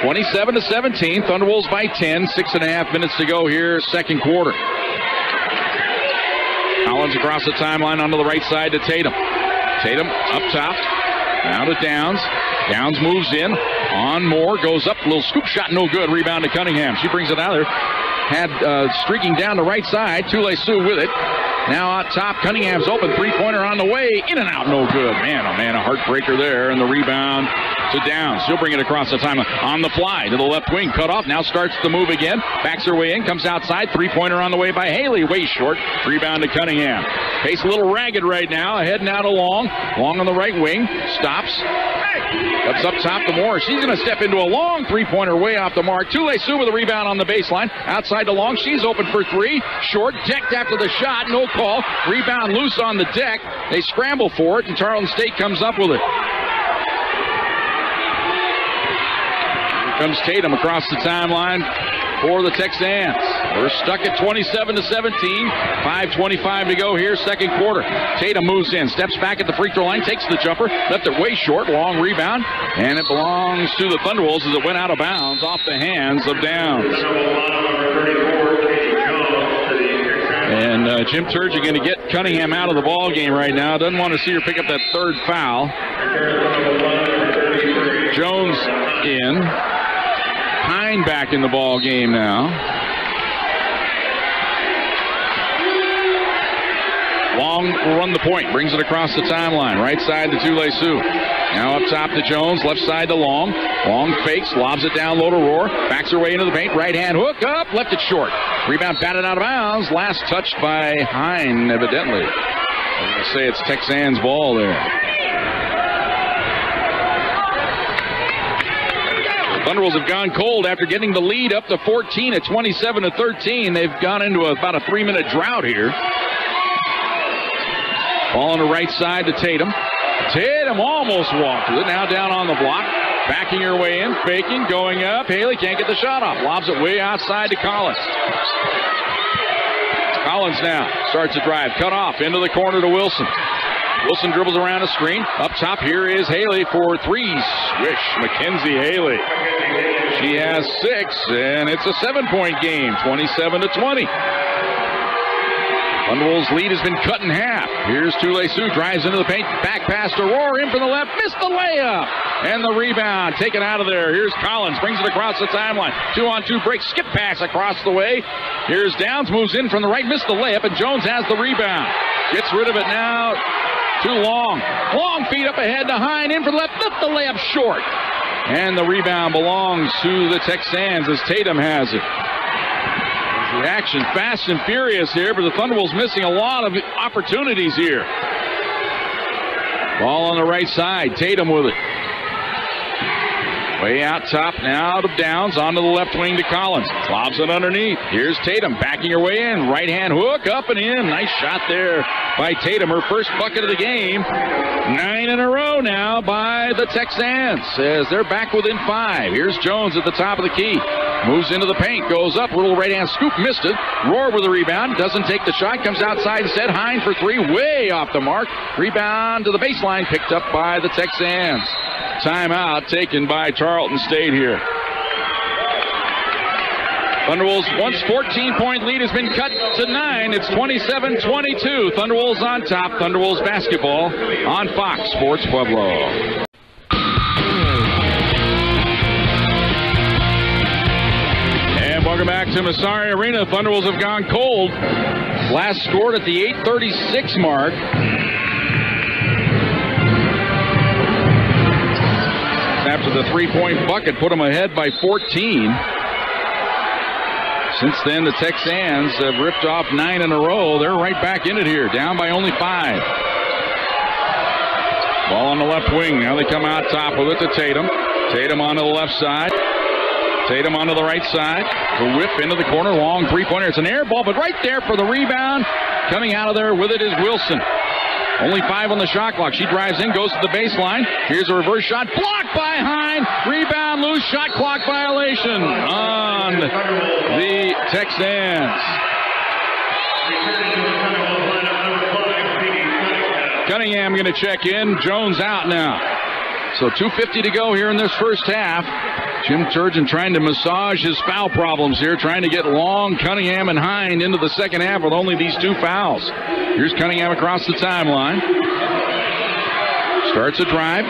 (27-17). Thunderwolves by 10. 6.5 minutes to go here, second quarter. Collins across the timeline onto the right side to Tatum. Tatum up top. Now to Downs. Downs moves in. On Moore. Goes up. A little scoop shot. No good. Rebound to Cunningham. She brings it out there. Had streaking down the right side. Tule-Su with it. Now out top. Cunningham's open. Three-pointer on the way. In and out. No good. Man, oh man, a heartbreaker there. And the rebound to Downs. She'll bring it across the timeline. On the fly to the left wing. Cut off. Now starts the move again. Backs her way in. Comes outside. Three-pointer on the way by Haley. Way short. Rebound to Cunningham. Pace a little ragged right now. Heading out to Long. Long on the right wing. Stops. Cuts up top to Moore. She's going to step into a long three-pointer way off the mark. Tule-Su with a rebound on the baseline. Outside to Long. She's open for three. Short. Decked after the shot. No call. Rebound loose on the deck. They scramble for it, and Tarleton State comes up with it. Here comes Tatum across the timeline for the Texans. We're stuck at 27-17. 5:25 to go here, second quarter. Tatum moves in, steps back at the free throw line, takes the jumper, left it way short, long rebound, and it belongs to the Thunderwolves as it went out of bounds off the hands of Downs. And Jim Turgeon going to get Cunningham out of the ball game right now. Doesn't want to see her pick up that third foul. Jones in. Hine back in the ball game now. Long will run the point, brings it across the timeline. Right side to Tule-Su. Now up top to Jones, left side to Long. Long fakes, lobs it down low to Rohr. Backs her way into the paint, right hand hook up, left it short. Rebound batted out of bounds, last touched by Hine, evidently. I'm going to say it's Texans' ball there. The Thunderwolves have gone cold after getting the lead up to 14 at 27-13. They've gone into about a 3-minute drought here. Ball on the right side to Tatum. Tatum almost walked with it. Now down on the block. Backing her way in. Faking. Going up. Haley can't get the shot off. Lobs it way outside to Collins. Collins now starts to drive. Cut off into the corner to Wilson. Wilson dribbles around a screen. Up top here is Haley for three. Swish. Mackenzie Haley. She has 6, and it's a 7-point game. 27-20. Thunderwolves' lead has been cut in half. Here's Tule Sioux, drives into the paint, back pass to Rohr, in from the left, missed the layup. And the rebound, taken out of there. Here's Collins, brings it across the timeline. 2-on-2 break, skip pass across the way. Here's Downs, moves in from the right, missed the layup, and Jones has the rebound. Gets rid of it now. Too long. Long feed up ahead to Hine, in for the left, lift the layup short. And the rebound belongs to the Texans as Tatum has it. Reaction fast and furious here, but the Thunderwolves missing a lot of opportunities here. Ball on the right side. Tatum with it. Way out top now to Downs, onto the left wing to Collins. Lobs it underneath. Here's Tatum backing her way in. Right hand hook up and in. Nice shot there by Tatum. Her first bucket of the game. 9 in a row now by the Texans as they're back within 5. Here's Jones at the top of the key. Moves into the paint, goes up, little right hand scoop, missed it. Rohr with the rebound, doesn't take the shot, comes outside instead. Hine for 3, way off the mark. Rebound to the baseline, picked up by the Texans. Timeout taken by Tarleton State here. Thunderwolves' once 14-point lead has been cut to 9. It's 27-22. Thunderwolves on top. Thunderwolves basketball on Fox Sports Pueblo. Welcome back to Massari Arena. Thunderwolves have gone cold. Last scored at the 8:36 mark. After the 3-point bucket put them ahead by 14. Since then, the Texans have ripped off 9 in a row. They're right back in it here, down by only 5. Ball on the left wing. Now they come out top with it to Tatum. Tatum onto the left side. Tatum onto the right side. The whip into the corner. Long three-pointer. It's an air ball, but right there for the rebound. Coming out of there with it is Wilson. Only 5 on the shot clock. She drives in, goes to the baseline. Here's a reverse shot. Blocked by Hine. Rebound, loose, shot clock violation on the Texans. Cunningham going to check in. Jones out now. So 2:50 to go here in this first half. Jim Turgeon trying to massage his foul problems here, trying to get Long, Cunningham, and Hine into the second half with only these 2 fouls. Here's Cunningham across the timeline. Starts a drive.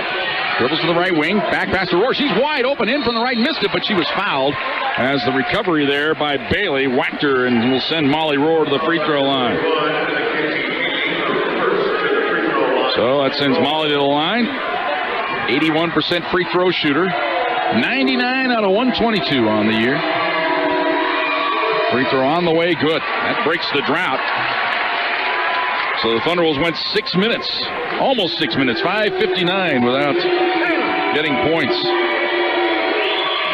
Dribbles to the right wing. Back pass to Rohr. She's wide open. In from the right. Missed it, but she was fouled as the recovery there by Bailey whacked her and will send Molly Rohr to the free throw line. So that sends Molly to the line. 81% free throw shooter. 99 out of 122 on the year. Free throw on the way, good. That breaks the drought. So the Thunderwolves went 6 minutes, almost 6 minutes, 5:59 without getting points.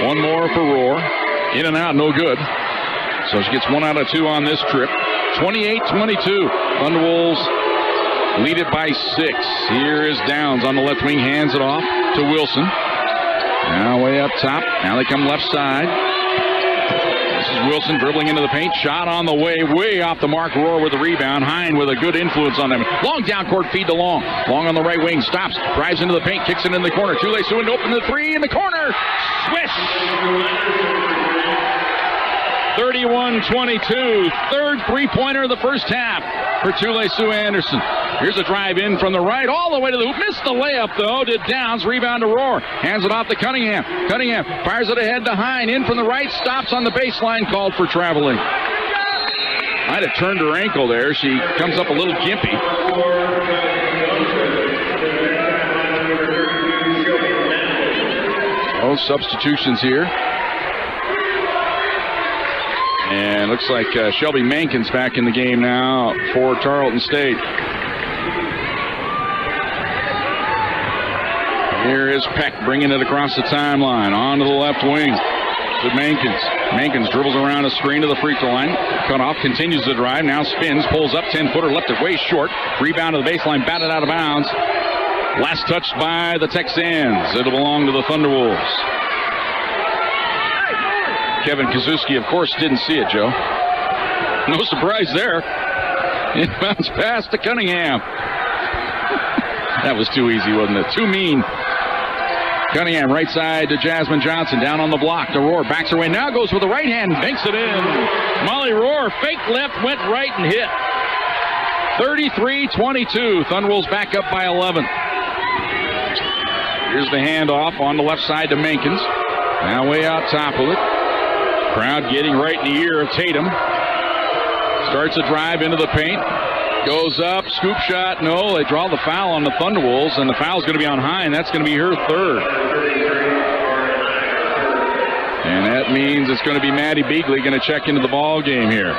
One more for Rohr. In and out, no good. So she gets 1 out of 2 on this trip. 28-22. Thunderwolves lead it by 6. Here is Downs on the left wing, hands it off to Wilson. Now way up top. Now they come left side. This is Wilson dribbling into the paint. Shot on the way off the mark. Rohr with the rebound. Hine with a good influence on them. Long down court feed to Long. Long on the right wing. Stops. Drives into the paint. Kicks it in the corner. Tule Sioux to open the 3 in the corner. Swish! 31-22. Third three-pointer of the first half for Tule Sioux Anderson. Here's a drive in from the right, all the way to the hoop. Missed the layup, though. Did Downs. Rebound to Rohr. Hands it off to Cunningham. Cunningham fires it ahead to Hine. In from the right. Stops on the baseline. Called for traveling. Might have turned her ankle there. She comes up a little gimpy. Oh, substitutions here. And looks like Shelby Mankin's back in the game now for Tarleton State. Here is Peck bringing it across the timeline. On to the left wing to Mankins. Mankins dribbles around a screen to the free throw line. Cut off, continues the drive. Now spins, pulls up, 10-footer, left it way short. Rebound to the baseline, batted out of bounds. Last touched by the Texans. It'll belong to the Thunderwolves. Kevin Kazuski, of course, didn't see it, Joe. No surprise there. Inbounds pass to Cunningham. That was too easy, wasn't it? Too mean. Cunningham, right side to Jasmine Johnson. Down on the block to Rohr. Backs her way. Now goes with the right hand. Banks it in. Molly Rohr, fake left, went right and hit. 33-22. Thunderwolves back up by 11. Here's the handoff on the left side to Mankins. Now way out top of it. Crowd getting right in the ear of Tatum. Starts a drive into the paint. Goes up, scoop shot, no. They draw the foul on the Thunderwolves, and the foul's going to be on Hine. That's going to be her third. And that means it's going to be Maddie Beagley going to check into the ball game here.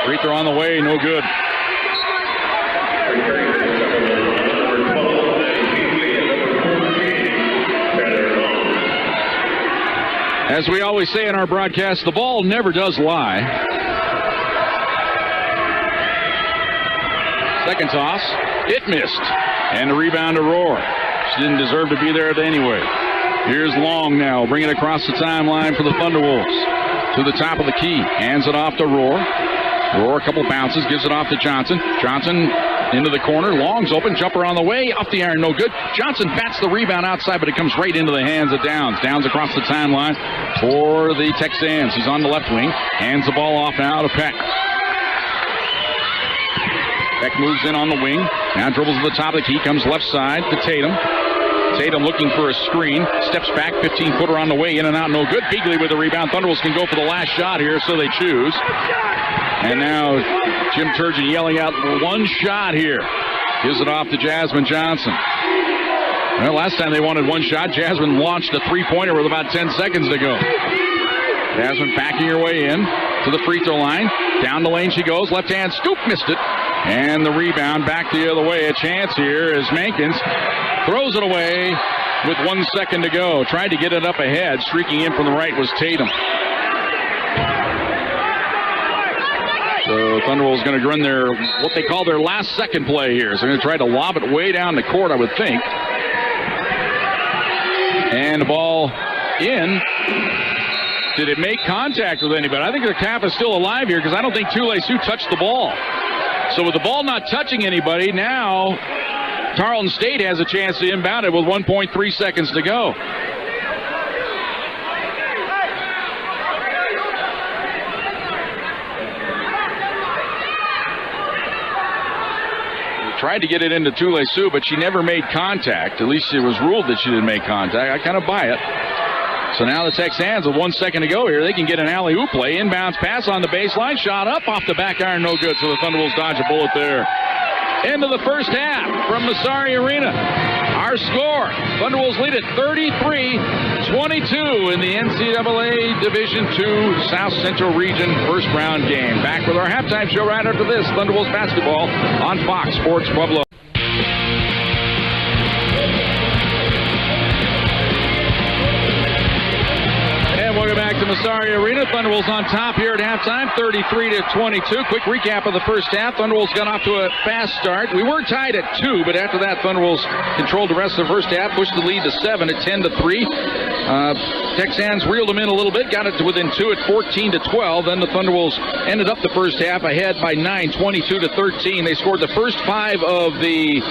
Free throw on the way, no good. As we always say in our broadcast, the ball never does lie. Second toss, it missed. And the rebound to Rohr. She didn't deserve to be there anyway. Here's Long now, bringing it across the timeline for the Thunderwolves. To the top of the key, hands it off to Rohr. Rohr, a couple bounces, gives it off to Johnson. Johnson into the corner. Long's open. Jumper on the way. Off the iron. No good. Johnson bats the rebound outside, but it comes right into the hands of Downs. Downs across the timeline for the Texans. He's on the left wing. Hands the ball off now to Peck. Peck moves in on the wing. Now dribbles to the top of the key. Comes left side to Tatum. Tatum looking for a screen. Steps back. 15-footer on the way. In and out. No good. Beagley with the rebound. Thunderwolves can go for the last shot here, so they choose. And now Jim Turgeon yelling out one shot here. Gives it off to Jasmine Johnson. Well, last time they wanted one shot, Jasmine launched a three-pointer with about 10 seconds to go. Jasmine backing her way in to the free throw line. Down the lane she goes. Left hand scoop, missed it. And the rebound back the other way. A chance here as Mankins throws it away with 1 second to go. Tried to get it up ahead. Streaking in from the right was Tatum. So Thunderwolves going to run their, what they call their last second play here. So they're going to try to lob it way down the court, I would think. And the ball in. Did it make contact with anybody? I think the cap is still alive here because I don't think Tule-Sioux touched the ball. So with the ball not touching anybody, now Tarleton State has a chance to inbound it with 1.3 seconds to go. Tried to get it into Tule-Sioux, but she never made contact. At least it was ruled that she didn't make contact. I kind of buy it. So now the Texans with 1 second to go here. They can get an alley-oop play. Inbounds pass on the baseline. Shot up off the back iron. No good. So the Thunderwolves dodge a bullet there. End of the first half from Massari Arena. Our score, Thunderwolves lead it 33-22 in the NCAA Division II South Central Region First Round game. Back with our halftime show right after this. Thunderwolves basketball on Fox Sports Pueblo. Welcome back to Massari Arena. Thunderwolves on top here at halftime, 33-22. Quick recap of the first half. Thunderwolves got off to a fast start. We were tied at 2, but after that, Thunderwolves controlled the rest of the first half, pushed the lead to 7 at 10-3. Texans reeled them in a little bit, got it to within 2 at 14-12. Then the Thunderwolves ended up the first half ahead by 9, 22-13. They scored the first 5 of the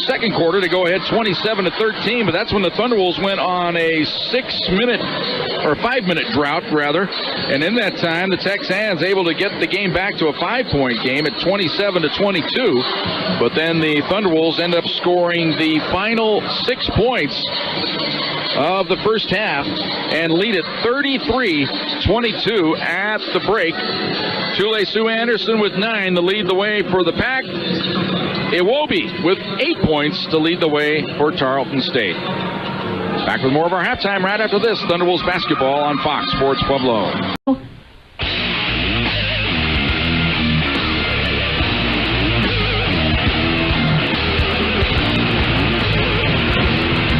second quarter to go ahead 27-13, but that's when the Thunderwolves went on a 5-minute drought rather, and in that time the Texans able to get the game back to a 5-point game at 27-22, but then the Thunderwolves end up scoring the final 6 points of the first half and lead at 33-22 at the break. Tule-Sioux Anderson with 9 to lead the way for the Pack. Iwobi with 8 points to lead the way for Tarleton State. Back with more of our halftime right after this. Thunderwolves basketball on Fox Sports Pueblo.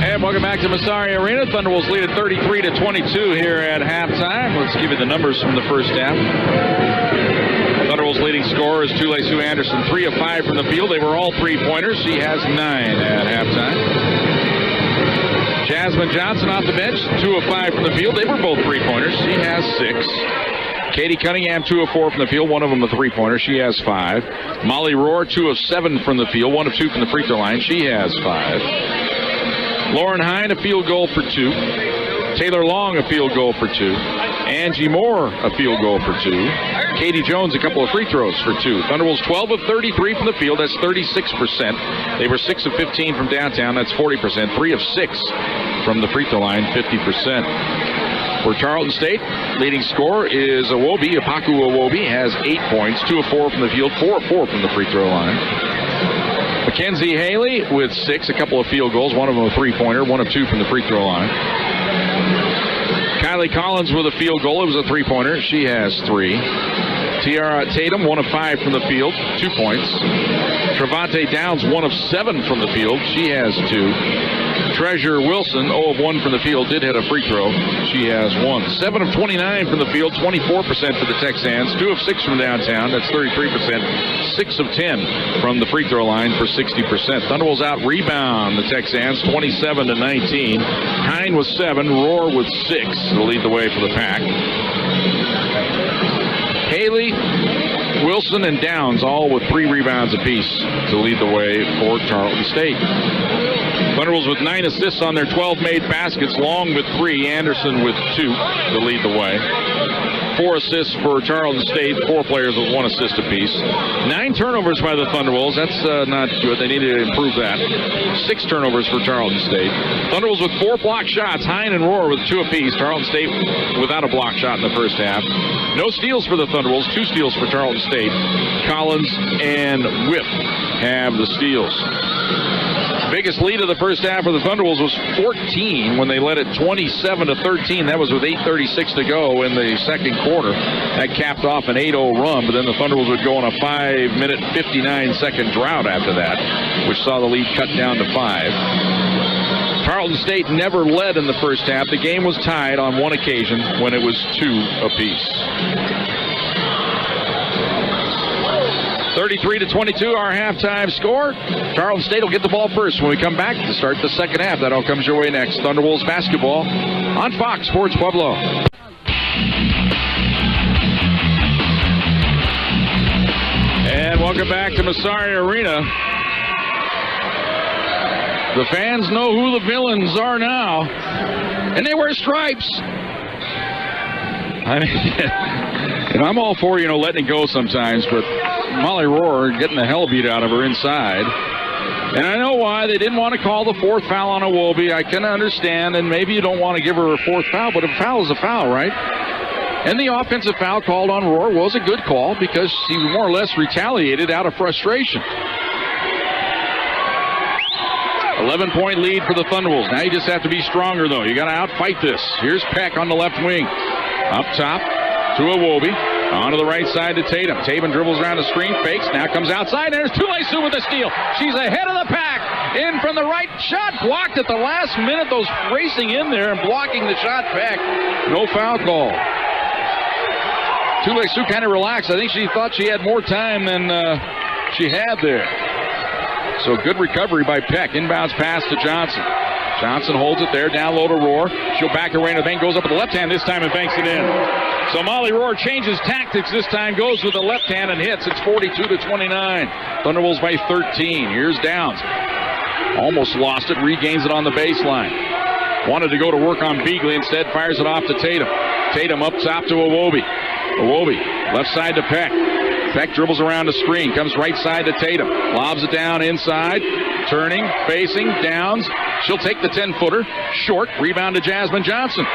And welcome back to Massari Arena. Thunderwolves lead at 33-22 here at halftime. Let's give you the numbers from the first half. Thunderwolves leading scorer is Tule-Sioux Anderson, 3 of 5 from the field. They were all three-pointers. She has 9 at halftime. Jasmine Johnson off the bench, 2 of 5 from the field. They were both three-pointers. She has 6. Katie Cunningham, 2 of 4 from the field. One of them a three-pointer. She has 5. Molly Rohr, 2 of 7 from the field. 1 of 2 from the free throw line. She has 5. Lauren Hine, a field goal for 2. Taylor Long, a field goal for 2. Angie Moore, a field goal for 2. Katie Jones, a couple of free throws for 2. Thunderwolves 12 of 33 from the field. That's 36%. They were 6 of 15 from downtown. That's 40%. 3 of 6 from the free throw line, 50%. For Tarleton State, leading scorer is Iwobi. Apaku Iwobi has 8 points, 2 of 4 from the field, 4 of 4 from the free throw line. Mackenzie Haley with 6, a couple of field goals, one of them a three-pointer, 1 of 2 from the free throw line. Kylie Collins with a field goal. It was a three-pointer. She has 3. Tiara Tatum, 1 of 5 from the field, 2 points. Trevante Downs, 1 of 7 from the field. She has 2. Treasure Wilson, 0 of 1 from the field, did hit a free throw. She has 1. 7 of 29 from the field, 24% for the Texans. 2 of 6 from downtown, that's 33%. 6 of 10 from the free throw line for 60%. Thunderwolves out rebound the Texans, 27-19. Hine with 7, Rohr with 6 to lead the way for the Pack. Haley, Wilson, and Downs all with 3 rebounds apiece to lead the way for Tarleton State. Thunderwolves with 9 assists on their 12 made baskets. Long with 3, Anderson with 2 to lead the way. 4 assists for Tarleton State, 4 players with 1 assist apiece. 9 turnovers by the Thunderwolves. That's not good. They need to improve that. 6 turnovers for Tarleton State. Thunderwolves with 4 block shots. Hine and Rohr with 2 apiece. Tarleton State without a block shot in the first half. No steals for the Thunderwolves. 2 steals for Tarleton State. Collins and Whip have the steals. Biggest lead of the first half for the Thunderwolves was 14 when they led it 27-13. That was with 8:36 to go in the second quarter. That capped off an 8-0 run, but then the Thunderwolves would go on a 5-minute, 59-second drought after that, which saw the lead cut down to 5. Tarleton State never led in the first half. The game was tied on one occasion when it was 2 apiece. 33-22, our halftime score. Tarleton State will get the ball first when we come back to start the second half. That all comes your way next. Thunderwolves basketball on Fox Sports Pueblo. And welcome back to Massari Arena. The fans know who the villains are now, and they wear stripes. I mean, and I'm all for, letting it go sometimes, but Molly Rohr getting the hell beat out of her inside. And I know why. They didn't want to call the 4th foul on Iwobi. I can understand, and maybe you don't want to give her a 4th foul, but a foul is a foul, right? And the offensive foul called on Rohr was a good call because she more or less retaliated out of frustration. 11-point lead for the Thunderwolves. Now you just have to be stronger, though. You got to outfight this. Here's Peck on the left wing. Up top to Iwobi. Onto the right side to Tatum. Tatum dribbles around the screen, fakes, now comes outside, and there's Tule-Su with the steal. She's ahead of the Pack. In from the right, shot blocked at the last minute. Those racing in there and blocking the shot back. No foul call. Tule-Su kind of relaxed. I think she thought she had more time than she had there. So good recovery by Peck. Inbounds pass to Johnson. Johnson holds it there, down low to Rohr. She'll back her way in the bank, goes up with the left hand this time and banks it in. So Molly Rohr changes tactics this time, goes with the left hand and hits. It's 42-29. Thunderwolves by 13. Here's Downs. Almost lost it, regains it on the baseline. Wanted to go to work on Beagley, instead fires it off to Tatum. Tatum up top to Iwobi. Iwobi, left side to Peck. Peck dribbles around the screen, comes right side to Tatum. Lobs it down inside, turning, facing, Downs. She'll take the 10-footer, short, rebound to Jasmine Johnson.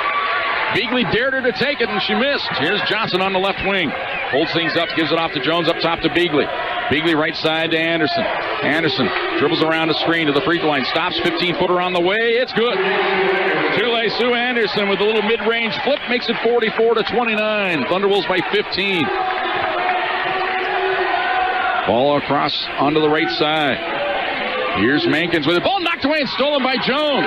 Beagley dared her to take it, and she missed. Here's Johnson on the left wing. Holds things up, gives it off to Jones, up top to Beagley. Beagley right side to Anderson. Anderson dribbles around the screen to the free throw line. Stops, 15-footer on the way. It's good. Tule-Su Anderson with a little mid-range flip makes it 44-29. Thunderwolves by 15. Ball across onto the right side. Here's Mankins with it. Ball knocked away and stolen by Jones.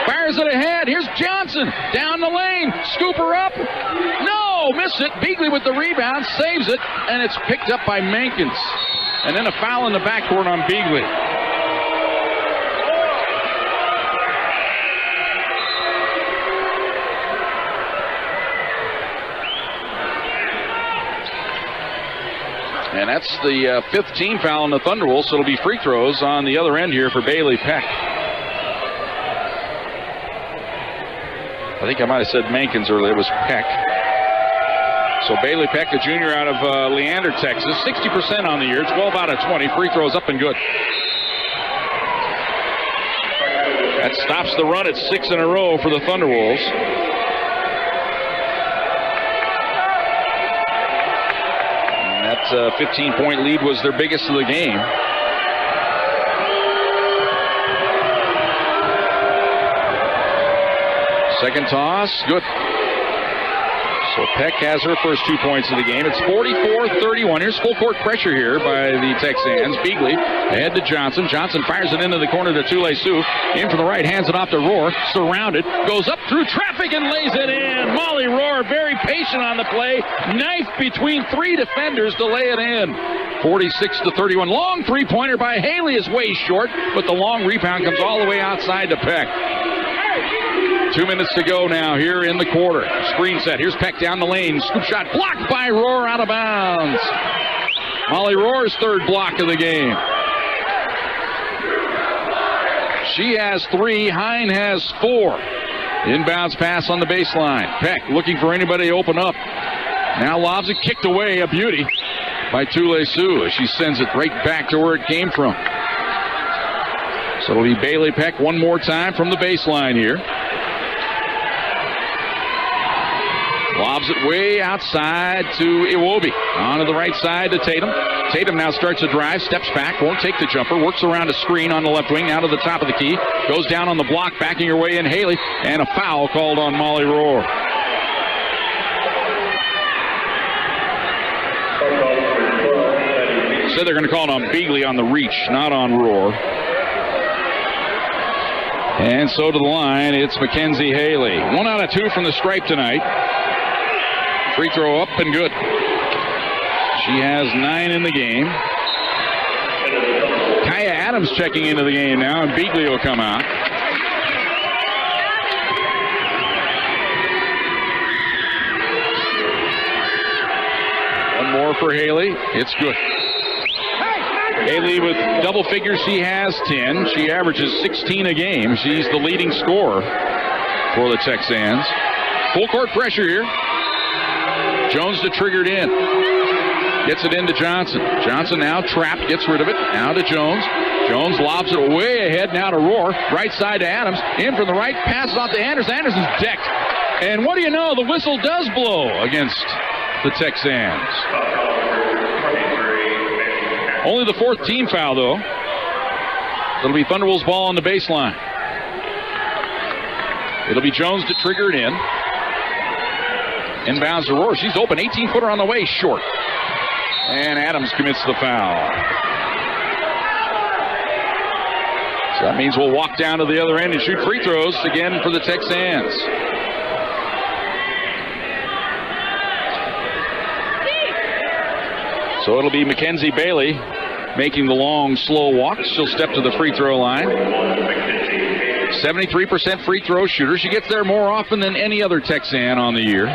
Fires it ahead. Here's Johnson. Down the lane. Scoop her up. No, missed it. Beagley with the rebound. Saves it. And it's picked up by Mankins. And then a foul in the backcourt on Beagley. And that's the 5th team foul on the Thunderwolves, so it'll be free throws on the other end here for Bailey Peck. I think I might have said Mankins earlier. It was Peck. So Bailey Peck, a junior out of Leander, Texas. 60% on the year. 12 out of 20. Free throws up and good. That stops the run at 6 in a row for the Thunderwolves. And that 15-point lead was their biggest of the game. Second toss, good. So Peck has her first 2 points of the game. It's 44-31. Here's full court pressure here by the Texans. Beagley ahead to Johnson. Johnson fires it into the corner to Tule Sioux. In from the right, hands it off to Rohr. Surrounded, goes up through traffic and lays it in. Molly Rohr very patient on the play. Knife between 3 defenders to lay it in. 46-31. Long three-pointer by Haley is way short, but the long rebound comes all the way outside to Peck. 2 minutes to go now here in the quarter. Screen set. Here's Peck down the lane. Scoop shot blocked by Rohr, out of bounds. Molly Rohr's third block of the game. She has 3. Hine has 4. Inbounds pass on the baseline. Peck looking for anybody to open up. Now lobs it, kicked away. A beauty by Tule Sioux. She sends it right back to where it came from. So it'll be Bailey Peck one more time from the baseline here. Lobs it way outside to Iwobi. On to the right side to Tatum. Tatum now starts a drive, steps back, won't take the jumper, works around a screen on the left wing, out to the top of the key, goes down on the block, backing her way in Haley, and a foul called on Molly Rohr. Said they're going to call it on Beagley on the reach, not on Rohr. And so to the line, it's Mackenzie Haley. 1 out of 2 from the stripe tonight. Free throw up and good. She has 9 in the game. Kaya Adams checking into the game now, and Beagley will come out. One more for Haley. It's good. Haley with double figures, she has 10. She averages 16 a game. She's the leading scorer for the Texans. Full court pressure here. Jones to triggered in. Gets it into Johnson. Johnson now trapped, gets rid of it. Now to Jones. Jones lobs it way ahead now to Rohr. Right side to Adams. In from the right, passes off to Anderson. Anderson's decked. And what do you know? The whistle does blow against the Texans. Only the 4th team foul, though. It'll be Thunderwolves ball on the baseline. It'll be Jones to trigger it in. Inbounds to Rohr. She's open. 18-footer on the way. Short. And Adams commits the foul. So that means we'll walk down to the other end and shoot free throws again for the Texans. So it'll be Mackenzie Bailey making the long, slow walk. She'll step to the free throw line. 73% free throw shooter. She gets there more often than any other Texan on the year.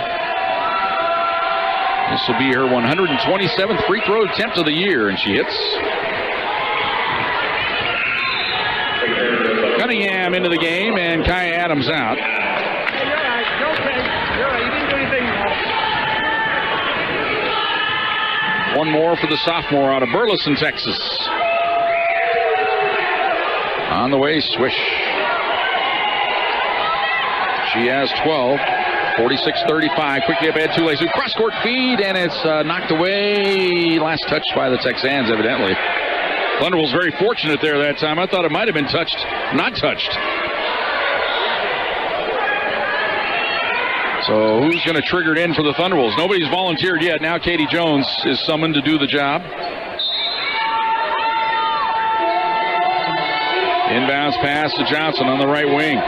This will be her 127th free throw attempt of the year, and she hits. Cunningham into the game, and Kai Adams out. One more for the sophomore out of Burleson, Texas. On the way, swish. She has 12. 46-35. Quickly up ahead, Tule Sioux. Cross-court feed, and it's knocked away. Last touch by the Texans, evidently. Thunderwolves very fortunate there that time. I thought it might have been touched. Not touched. So who's going to trigger it in for the Thunderwolves? Nobody's volunteered yet. Now Katie Jones is summoned to do the job. Inbounds pass to Johnson on the right wing.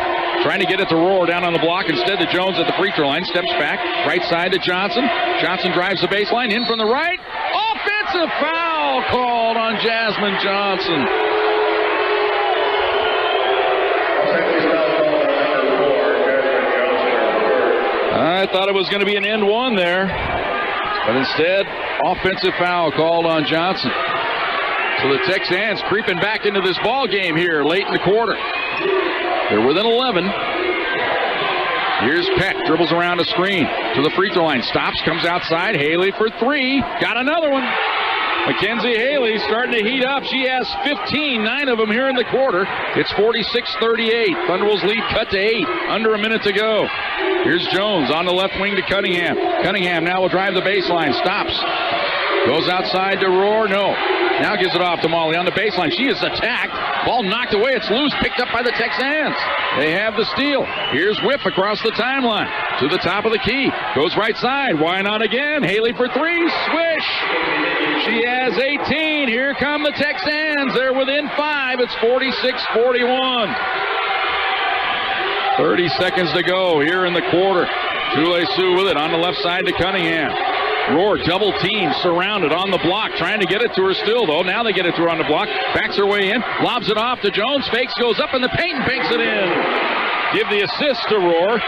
Trying to get it to Rohr down on the block. Instead to Jones at the free throw line. Steps back. Right side to Johnson. Johnson drives the baseline. In from the right. Offensive foul called on Jasmine Johnson. I thought it was going to be an end one there. But instead, offensive foul called on Johnson. So the Texans creeping back into this ball game here late in the quarter. They're within 11. Here's Peck, dribbles around a screen to the free throw line, stops, comes outside. Haley for three, got another one. Mackenzie Haley starting to heat up. She has 15, 9 of them here in the quarter. It's 46-38. Thunderwolves lead cut to 8, under a minute to go. Here's Jones on the left wing to Cunningham. Cunningham now will drive the baseline, stops. Goes outside to Rohr, no. Now gives it off to Molly on the baseline. She is attacked. Ball knocked away. It's loose. Picked up by the Texans. They have the steal. Here's Whip across the timeline to the top of the key. Goes right side. Why not again? Haley for three. Swish. She has 18. Here come the Texans. They're within 5. It's 46-41. 30 seconds to go here in the quarter. Tule-Sioux with it on the left side to Cunningham. Rohr, double team, surrounded on the block, trying to get it to her still, though. Now they get it to her on the block. Backs her way in, lobs it off to Jones. Fakes, goes up in the paint and banks it in. Give the assist to Rohr.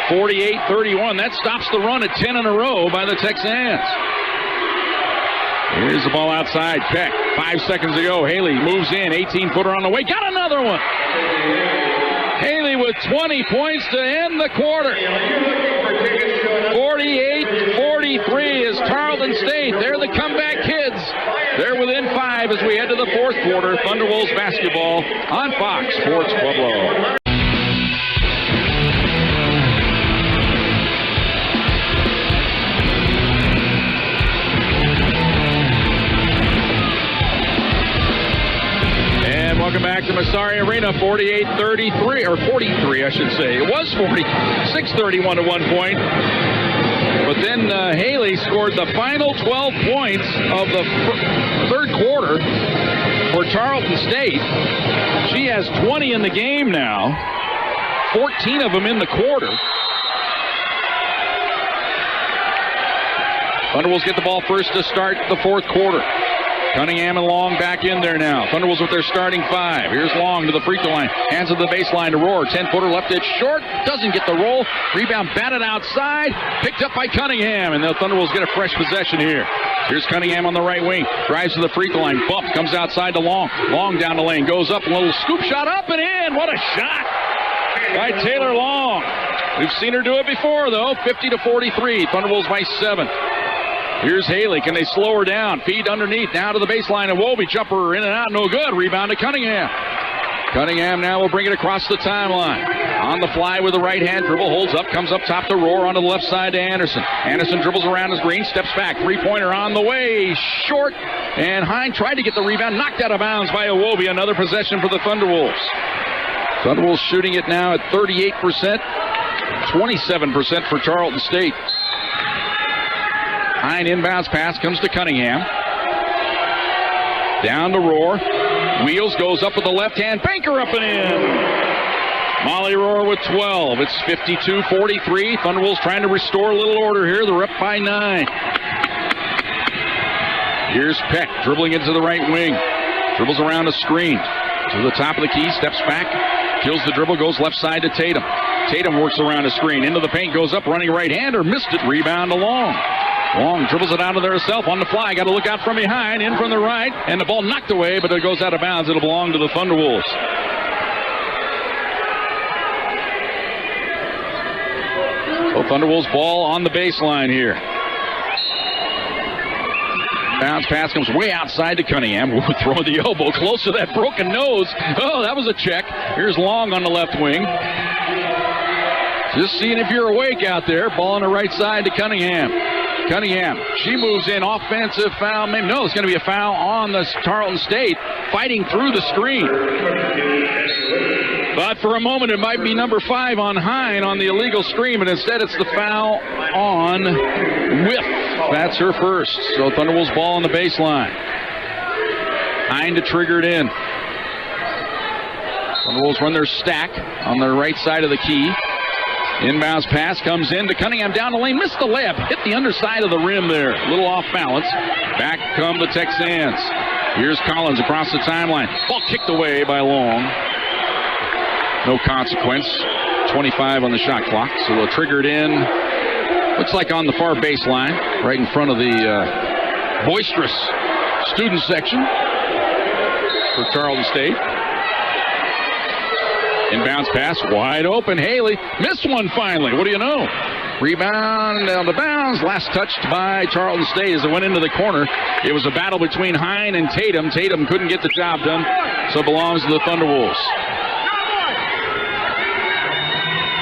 48-31. That stops the run at 10 in a row by the Texans. Here's the ball outside. Peck, 5 seconds to go. Haley moves in, 18-footer on the way. Got another one. Haley with 20 points to end the quarter. 48-43 is Tarleton State. They're the comeback kids. They're within 5 as we head to the fourth quarter. Thunderwolves basketball on Fox Sports Pueblo. Welcome back to Massari Arena, 48-33, or 43, I should say. It was 46-31 at one point. But then Haley scored the final 12 points of the third quarter for Tarleton State. She has 20 in the game now, 14 of them in the quarter. Thunderwolves get the ball first to start the fourth quarter. Cunningham and Long back in there now. Thunderwolves with their starting 5. Here's Long to the free throw line. Hands of the baseline to Rohr. 10-footer left it short. Doesn't get the roll. Rebound batted outside. Picked up by Cunningham. And the Thunderwolves get a fresh possession here. Here's Cunningham on the right wing. Drives to the free throw line. Bump. Comes outside to Long. Long down the lane. Goes up. A little scoop shot up and in. What a shot by Taylor Long. We've seen her do it before, though. 50-43. Thunderwolves by 7. Here's Haley. Can they slow her down? Feed underneath. Now to the baseline. And Wobie. Jumper in and out. No good. Rebound to Cunningham. Cunningham now will bring it across the timeline. On the fly with the right hand. Dribble. Holds up. Comes up top to Rohr. Onto the left side to Anderson. Anderson dribbles around his green. Steps back. Three-pointer on the way. Short. And Hine tried to get the rebound. Knocked out of bounds by Wobie. Another possession for the Thunderwolves. Thunderwolves shooting it now at 38%. 27% for Tarleton State. Hine inbounds pass comes to Cunningham. Down to Rohr. Wheels, goes up with the left hand. Banker up and in. Molly Rohr with 12. It's 52-43. Thunderwolves trying to restore a little order here. They're up by 9. Here's Peck dribbling into the right wing. Dribbles around a screen. To the top of the key. Steps back. Kills the dribble. Goes left side to Tatum. Tatum works around a screen. Into the paint. Goes up running right-hander. Missed it. Rebound to Long. Long dribbles it out of there herself on the fly. Got to look out from behind, in from the right, and the ball knocked away, but it goes out of bounds. It'll belong to the Thunderwolves. So Thunderwolves ball on the baseline here. Bounce pass comes way outside to Cunningham. Throwing the elbow close to that broken nose. Oh, that was a check. Here's Long on the left wing. Just seeing if you're awake out there. Ball on the right side to Cunningham. Cunningham, she moves in, offensive foul. Maybe no, it's going to be a foul on the Tarleton State, fighting through the screen. But for a moment, it might be number 5 on Hine on the illegal screen, but instead it's the foul on Whiff. That's her first. So Thunderwolves ball on the baseline. Hine to trigger it in. Thunderwolves run their stack on the right side of the key. Inbounds pass comes in to Cunningham down the lane. Missed the layup. Hit the underside of the rim there. A little off balance. Back come the Texans. Here's Collins across the timeline. Ball kicked away by Long. No consequence. 25 on the shot clock. So they'll trigger it in. Looks like on the far baseline. Right in front of the boisterous student section for Tarleton State. Inbounds pass, wide open. Haley missed one finally. What do you know? Rebound down the bounds. Last touched by Tarleton State as it went into the corner. It was a battle between Hine and Tatum. Tatum couldn't get the job done, so it belongs to the Thunderwolves.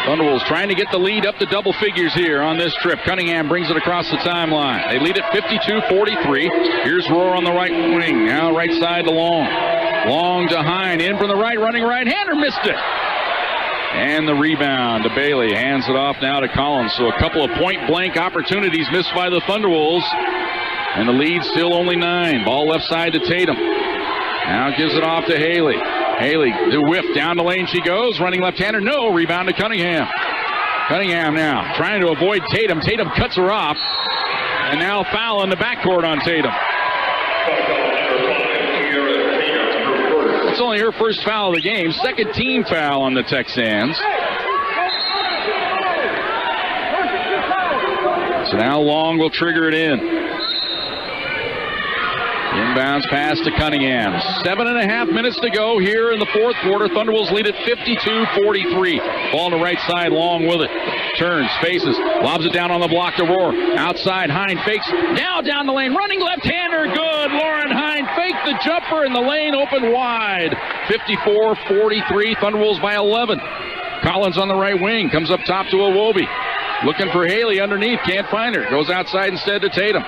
Thunderwolves trying to get the lead up to double figures here on this trip. Cunningham brings it across the timeline. They lead at 52-43. Here's Rohr on the right wing. Now right side to Long. Long to Hine. In from the right, running right-hander. Missed it. And the rebound to Bailey. Hands it off now to Collins. So a couple of point-blank opportunities missed by the Thunderwolves. And the lead still only 9. Ball left side to Tatum. Now gives it off to Haley. Haley, the whiff, down the lane she goes, running left-hander, no, rebound to Cunningham. Cunningham now trying to avoid Tatum. Tatum cuts her off, and now foul in the backcourt on Tatum. It's only her first foul of the game, second team foul on the Texans. So now Long will trigger it in. Inbounds pass to Cunningham. 7.5 minutes to go here in the fourth quarter. Thunderwolves lead at 52-43. Ball to right side, Long with it. Turns, faces, lobs it down on the block to Rohr. Outside, Hine fakes. Now down the lane, running left-hander, good. Lauren Hine faked the jumper, and the lane open wide. 54-43, Thunderwolves by 11. Collins on the right wing, comes up top to Iwobi. Looking for Haley underneath, can't find her. Goes outside instead to Tatum.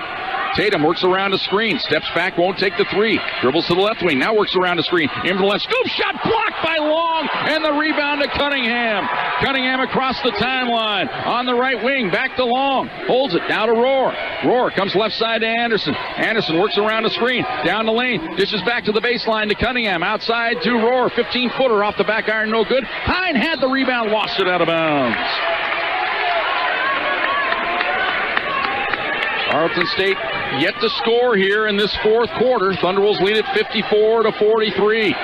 Tatum works around the screen, steps back, won't take the three. Dribbles to the left wing, now works around the screen. In from the left, scoop shot blocked by Long, and the rebound to Cunningham. Cunningham across the timeline, on the right wing, back to Long. Holds it, now to Rohr. Rohr comes left side to Anderson. Anderson works around the screen, down the lane, dishes back to the baseline to Cunningham. Outside to Rohr, 15-footer off the back iron, no good. Hine had the rebound, lost it out of bounds. Tarleton State yet to score here in this fourth quarter. Thunderwolves lead at 54-43.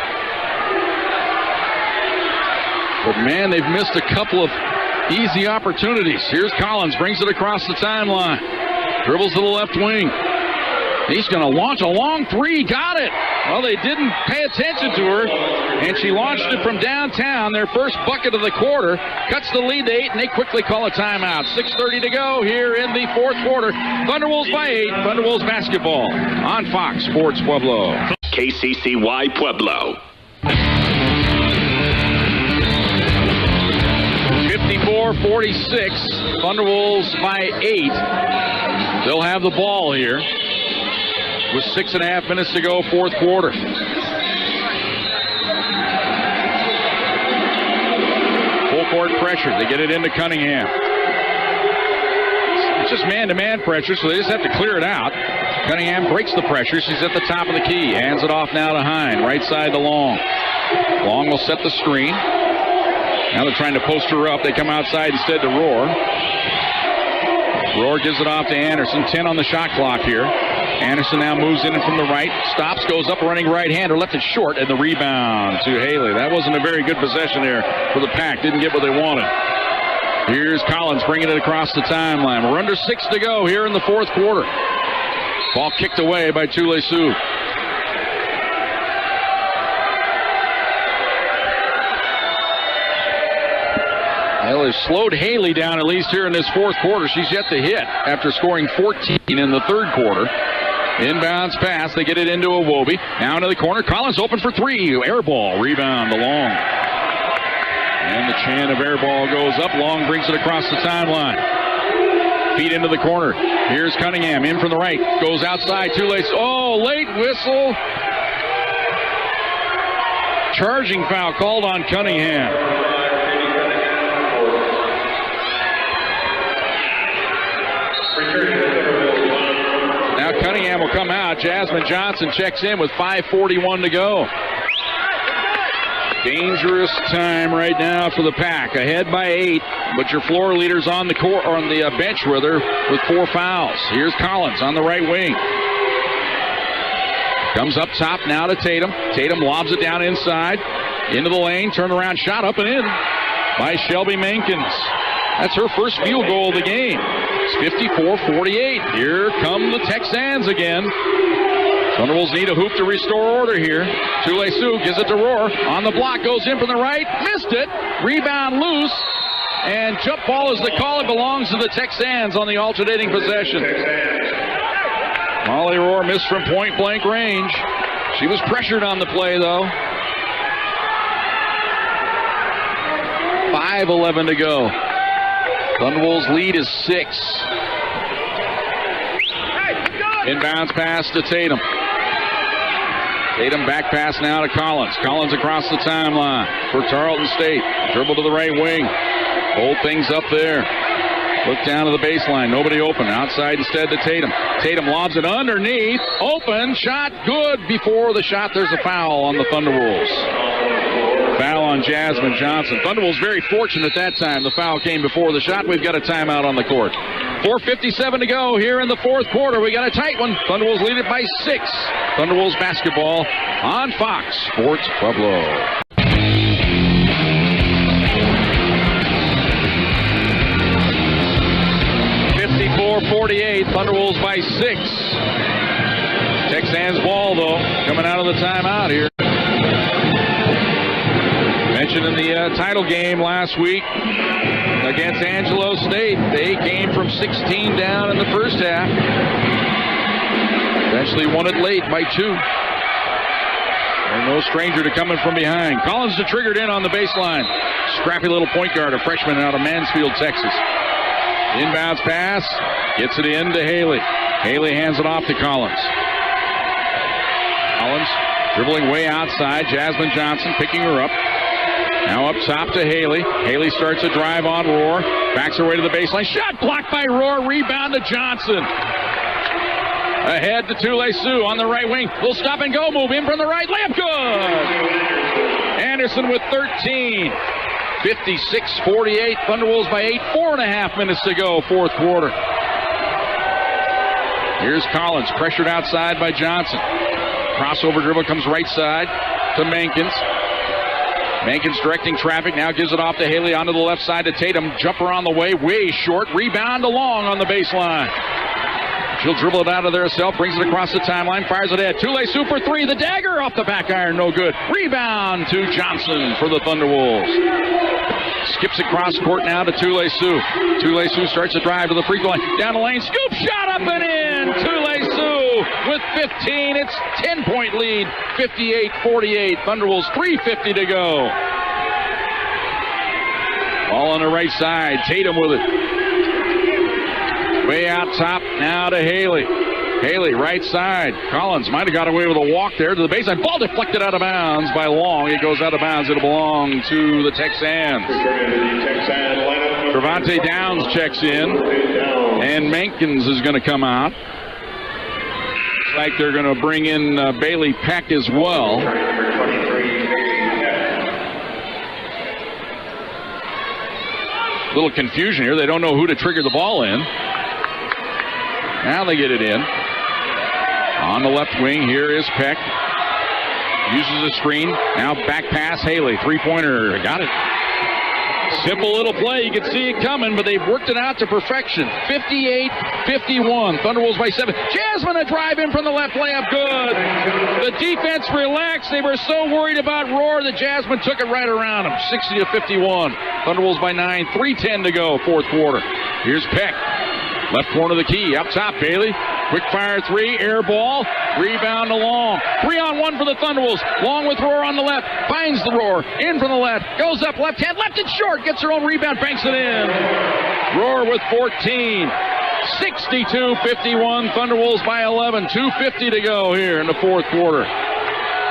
But man, they've missed a couple of easy opportunities. Here's Collins, brings it across the timeline. Dribbles to the left wing. He's going to launch a long three. Got it. Well, they didn't pay attention to her, and she launched it from downtown. Their first bucket of the quarter. Cuts the lead to 8, and they quickly call a timeout. 6:30 to go here in the fourth quarter. Thunderwolves by 8. Thunderwolves basketball on Fox Sports Pueblo. KCCY Pueblo. 54-46. Thunderwolves by 8. They'll have the ball here with 6.5 minutes to go, fourth quarter. Full court pressure. They get it into Cunningham. It's just man-to-man pressure, so they just have to clear it out. Cunningham breaks the pressure. She's at the top of the key. Hands it off now to Hine. Right side to Long. Long will set the screen. Now they're trying to post her up. They come outside instead to Rohr. Rohr gives it off to Anderson. 10 on the shot clock here. Anderson now moves in from the right, stops, goes up, running right-hander, left it short, and the rebound to Haley. That wasn't a very good possession there for the Pack. Didn't get what they wanted. Here's Collins bringing it across the timeline. We're under 6 to go here in the fourth quarter. Ball kicked away by Tule Sioux. Well, they've slowed Haley down at least here in this fourth quarter. She's yet to hit after scoring 14 in the third quarter. Inbounds pass. They get it into Iwobi. Now into the corner. Collins open for three. Air ball. Rebound to Long. And the chant of air ball goes up. Long brings it across the timeline. Feet into the corner. Here's Cunningham in from the right. Goes outside. Too late. Oh, late whistle. Charging foul called on Cunningham. Now Cunningham will come out. Jasmine Johnson checks in with 5:41 to go. Dangerous time right now for the Pack. Ahead by 8, but your floor leader's on the court, or on the bench rather, with 4 fouls. Here's Collins on the right wing. Comes up top now to Tatum. Tatum lobs it down inside. Into the lane. Turnaround shot up and in by Shelby Mankins. That's her first field goal of the game. It's 54-48. Here come the Texans again. Thunderwolves need a hoop to restore order here. Tule-Sioux gives it to Rohr. On the block, goes in from the right. Missed it. Rebound loose. And jump ball is the call. It belongs to the Texans on the alternating possession. Molly Rohr missed from point-blank range. She was pressured on the play, though. 5:11 to go. Thunderwolves lead is 6. Inbounds pass to Tatum. Tatum back pass now to Collins. Collins across the timeline for Tarleton State. Dribble to the right wing. Hold things up there. Look down to the baseline. Nobody open. Outside instead to Tatum. Tatum lobs it underneath. Open. Shot good. Before the shot, there's a foul on the Thunderwolves. Foul on Jasmine Johnson. Thunderwolves very fortunate that time. The foul came before the shot. We've got a timeout on the court. 4:57 to go here in the fourth quarter. We got a tight one. Thunderwolves lead it by 6. Thunderwolves basketball on Fox Sports Pueblo. 54-48. Thunderwolves by 6. Texans ball, though, coming out of the timeout here. Mentioned in the title game last week against Angelo State, they came from 16 down in the first half. Eventually won it late by 2. And no stranger to coming from behind. Collins to triggered in on the baseline. Scrappy little point guard, a freshman out of Mansfield, Texas. Inbounds pass, gets it in to Haley. Haley hands it off to Collins. Collins dribbling way outside. Jasmine Johnson picking her up. Now up top to Haley. Haley starts a drive on Rohr. Backs her way to the baseline. Shot blocked by Rohr. Rebound to Johnson. Ahead to Tule-Sioux on the right wing. Little stop and go move in from the right. Layup good. Anderson with 13. 56-48. Thunderwolves by 8. 4.5 minutes to go. Fourth quarter. Here's Collins. Pressured outside by Johnson. Crossover dribble comes right side to Mankins. Mankins directing traffic, now gives it off to Haley onto the left side to Tatum. Jumper on the way short. Rebound to Long on the baseline. She'll dribble it out of there herself, brings it across the timeline, fires it ahead. Tule-Sioux for 3. The dagger off the back iron, no good. Rebound to Johnson for the Thunderwolves. Skips across court now to Tule-Sioux. Tule-Sioux starts a drive to the free throw line. Down the lane, scoop shot up and in. Tule-Sioux with 15. It's 10-point lead, 58-48. Thunderwolves 3:50 to go. Ball on the right side. Tatum with it. Way out top now to Haley. Haley right side. Collins might have got away with a walk there to the baseline. Ball deflected out of bounds by Long. It goes out of bounds. It'll belong to the Texans. Trevante Downs checks in. And Mankins is going to come out. Looks like they're going to bring in Bailey Peck as well. Little confusion here. They don't know who to trigger the ball in. Now they get it in. On the left wing, here is Peck. Uses a screen. Now back pass, Haley. Three-pointer. Got it. Simple little play. You can see it coming, but they've worked it out to perfection. 58-51. Thunderwolves by 7. Jasmine a drive in from the left, layup good. The defense relaxed. They were so worried about Rohr that Jasmine took it right around them. 60-51. Thunderwolves by 9. 3:10 to go, fourth quarter. Here's Peck. Left corner of the key. Up top, Bailey. Quick fire 3. Air ball. Rebound to Long. 3-on-1 for the Thunderwolves. Long with Rohr on the left. Finds the Rohr. In from the left. Goes up left hand. Left it short. Gets her own rebound. Banks it in. Rohr with 14. 62-51. Thunderwolves by 11. 2:50 to go here in the fourth quarter.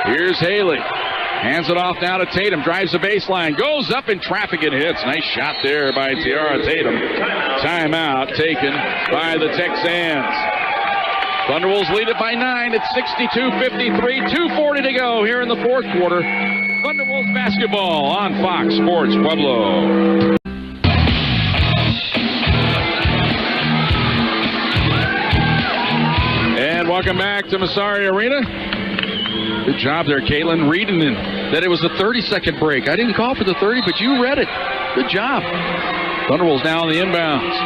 Here's Haley. Hands it off now to Tatum. Drives the baseline. Goes up in traffic and hits. Nice shot there by Tiara Tatum. Timeout taken by the Texans. Thunderwolves lead it by 9. It's 62-53. 2:40 to go here in the fourth quarter. Thunderwolves basketball on Fox Sports Pueblo. And welcome back to Massari Arena. Good job there, Caitlin, reading that it was a 30-second break. I didn't call for the 30, but you read it. Good job. Thunderwolves now on the inbounds.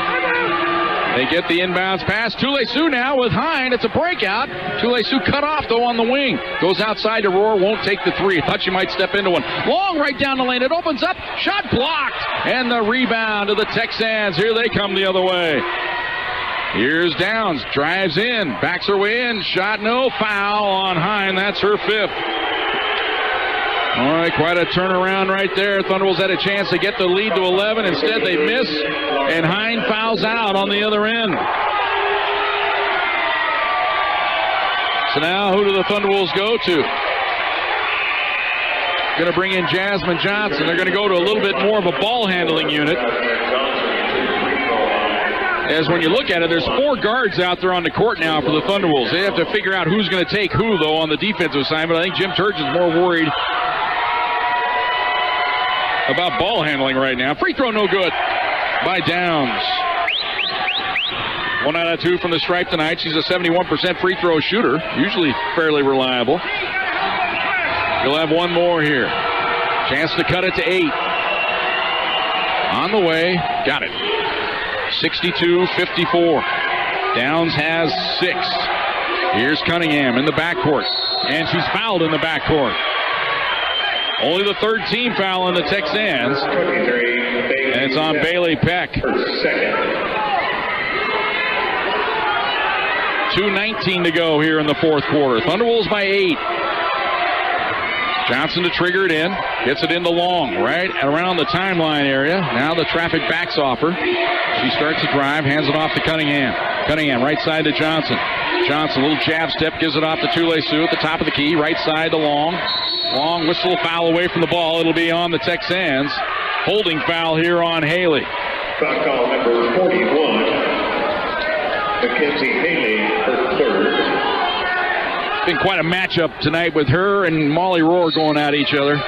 They get the inbounds pass. Tule-Sioux now with Hine. It's a breakout. Tule-Sioux cut off, though, on the wing. Goes outside to Rohr. Won't take the three. Thought she might step into one. Long right down the lane. It opens up. Shot blocked. And the rebound to the Texans. Here they come the other way. Here's Downs. Drives in. Backs her way in. Shot no. Foul on Hine. That's her fifth. All right, quite a turnaround right there. Thunderwolves had a chance to get the lead to 11. Instead, they miss, and Hine fouls out on the other end. So now, who do the Thunderwolves go to? Going to bring in Jasmine Johnson. They're going to go to a little bit more of a ball handling unit. As when you look at it, there's 4 guards out there on the court now for the Thunderwolves. They have to figure out who's going to take who, though, on the defensive side. But I think Jim Turge is more worried about ball handling right now. Free throw no good by Downs. 1 out of 2 from the stripe tonight. She's a 71% free throw shooter, usually fairly reliable. You'll have one more here. Chance to cut it to 8. On the way, got it. 62-54. Downs has 6. Here's Cunningham in the backcourt, and she's fouled in the backcourt. Only the 3rd team foul on the Texans. And it's on Bailey Peck. 2:19 to go here in the 4th quarter. Thunderwolves by 8. Johnson to trigger it in. Gets it into Long, right around the timeline area. Now the traffic backs off her. She starts to drive, hands it off to Cunningham. Cunningham, right side to Johnson. Johnson, little jab step, gives it off to Tule-Sioux at the top of the key. Right side to Long. Long whistle, foul away from the ball. It'll be on the Texans. Holding foul here on Haley. Foul call number 41. Mackenzie Haley, her 3rd. Been quite a matchup tonight with her and Molly Rohr going at each other.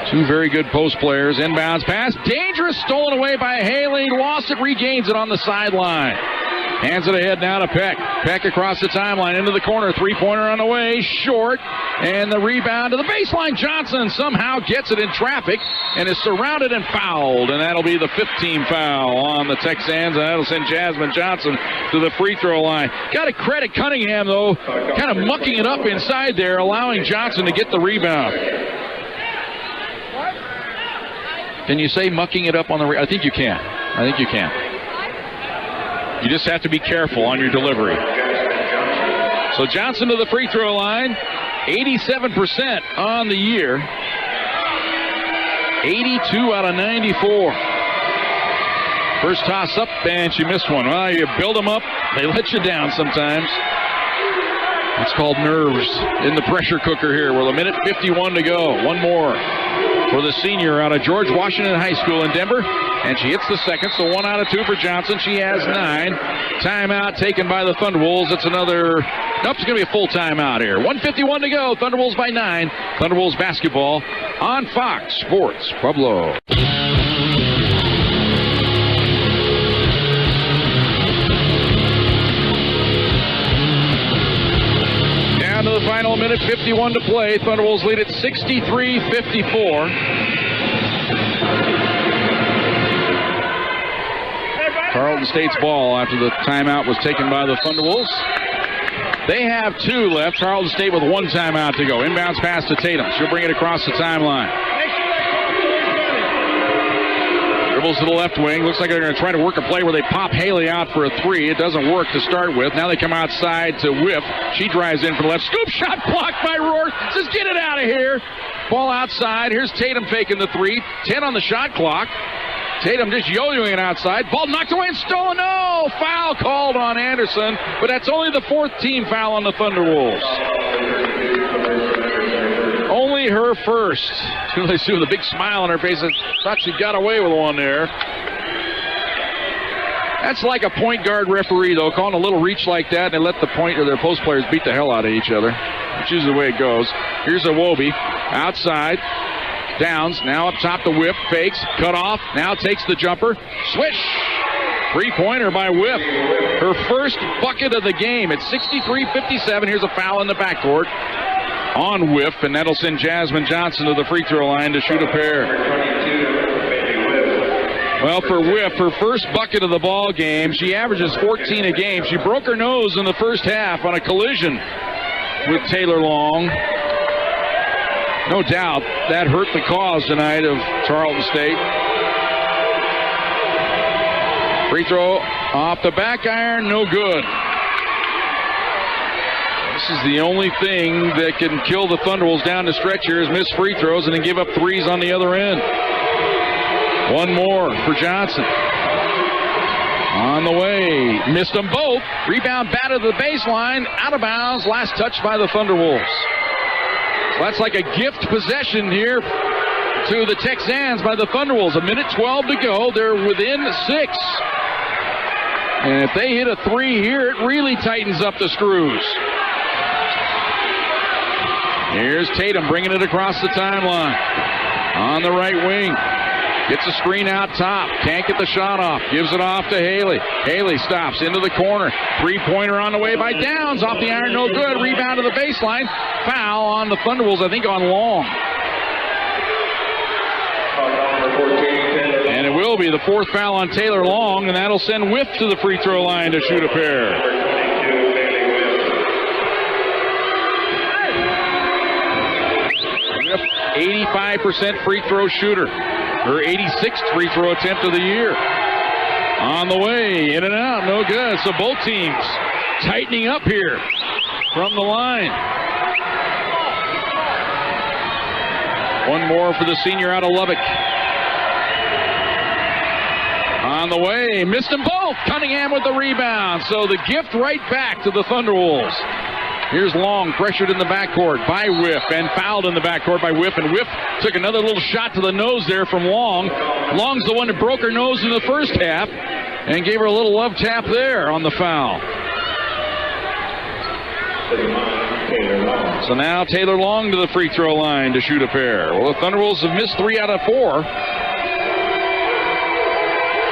2 very good post players. Inbounds pass. Dangerous. Stolen away by Haley. Lost it. Regains it on the sideline. Hands it ahead now to Peck. Peck across the timeline into the corner. 3-pointer on the way. Short. And the rebound to the baseline. Johnson somehow gets it in traffic and is surrounded and fouled. And that'll be the 5th team foul on the Texans. And that'll send Jasmine Johnson to the free throw line. Got to credit Cunningham, though, kind of mucking it up inside there, allowing Johnson to get the rebound. Can you say mucking it up on the I think you can. I think you can. You just have to be careful on your delivery. So Johnson to the free throw line. 87% on the year. 82 out of 94. First toss up, and she missed one. Well, you build them up, they let you down sometimes. It's called nerves in the pressure cooker here with 1:51 to go. One more for the senior out of George Washington High School in Denver. And she hits the second, so 1 out of 2 for Johnson. She has 9. Timeout taken by the Thunderwolves. It's another, nope, it's going to be a full timeout here. 1:51 to go. Thunderwolves by 9. Thunderwolves basketball on Fox Sports Pueblo. Down to the final minute, 51 to play. Thunderwolves lead at 63-54. Tarleton State's ball after the timeout was taken by the Thunderwolves. They have 2 left. Tarleton State with 1 timeout to go. Inbounds pass to Tatum. She'll bring it across the timeline. Dribbles to the left wing. Looks like they're going to try to work a play where they pop Haley out for a 3. It doesn't work to start with. Now they come outside to Whiff. She drives in for the left. Scoop shot blocked by Rohr. Says, get it out of here. Ball outside. Here's Tatum faking the 3. 10 on the shot clock. Tatum just yo-yoing it outside. Ball knocked away and stolen. No! Foul called on Anderson, but that's only the 4th team foul on the Thunderwolves. Only her first. Tule-Sioux with a big smile on her face and thought she got away with one there. That's like a point guard referee, though, calling a little reach like that, and they let the point or their post players beat the hell out of each other. Which is the way it goes. Here's Iwobi outside. Downs now up top to Whiff, fakes, cut off, now takes the jumper, swish, 3-pointer by Whiff. Her first bucket of the game. It's 63-57. Here's a foul in the backcourt on Whiff, and that'll send Jasmine Johnson to the free throw line to shoot a pair. Well, for Whiff, her first bucket of the ball game, she averages 14 a game. She broke her nose in the first half on a collision with Taylor Long. No doubt that hurt the cause tonight of Tarleton State. Free throw off the back iron, no good. This is the only thing that can kill the Thunderwolves down the stretch here is miss free throws and then give up threes on the other end. One more for Johnson. On the way, missed them both. Rebound batted to the baseline, out of bounds, last touch by the Thunderwolves. So that's like a gift possession here to the Texans by the Thunderwolves. 1:12 to go, they're within 6. And if they hit a 3 here, it really tightens up the screws. Here's Tatum bringing it across the timeline. On the right wing. Gets a screen out top. Can't get the shot off. Gives it off to Haley. Haley stops into the corner. Three-pointer on the way by Downs. Off the iron, no good. Rebound to the baseline. Foul on the Thunderwolves, I think on Long. And it will be the 4th foul on Taylor Long, and that'll send Whiff to the free throw line to shoot a pair. 85% free throw shooter. Her 86th free throw attempt of the year. On the way, in and out, no good. So both teams tightening up here from the line. One more for the senior out of Lubbock. On the way, missed them both. Cunningham with the rebound. So the gift right back to the Thunderwolves. Here's Long, pressured in the backcourt by Whiff and fouled in the backcourt by Whiff. And Whiff took another little shot to the nose there from Long. Long's the one that broke her nose in the first half and gave her a little love tap there on the foul. So now Taylor Long to the free throw line to shoot a pair. Well, the Thunderwolves have missed 3 out of 4.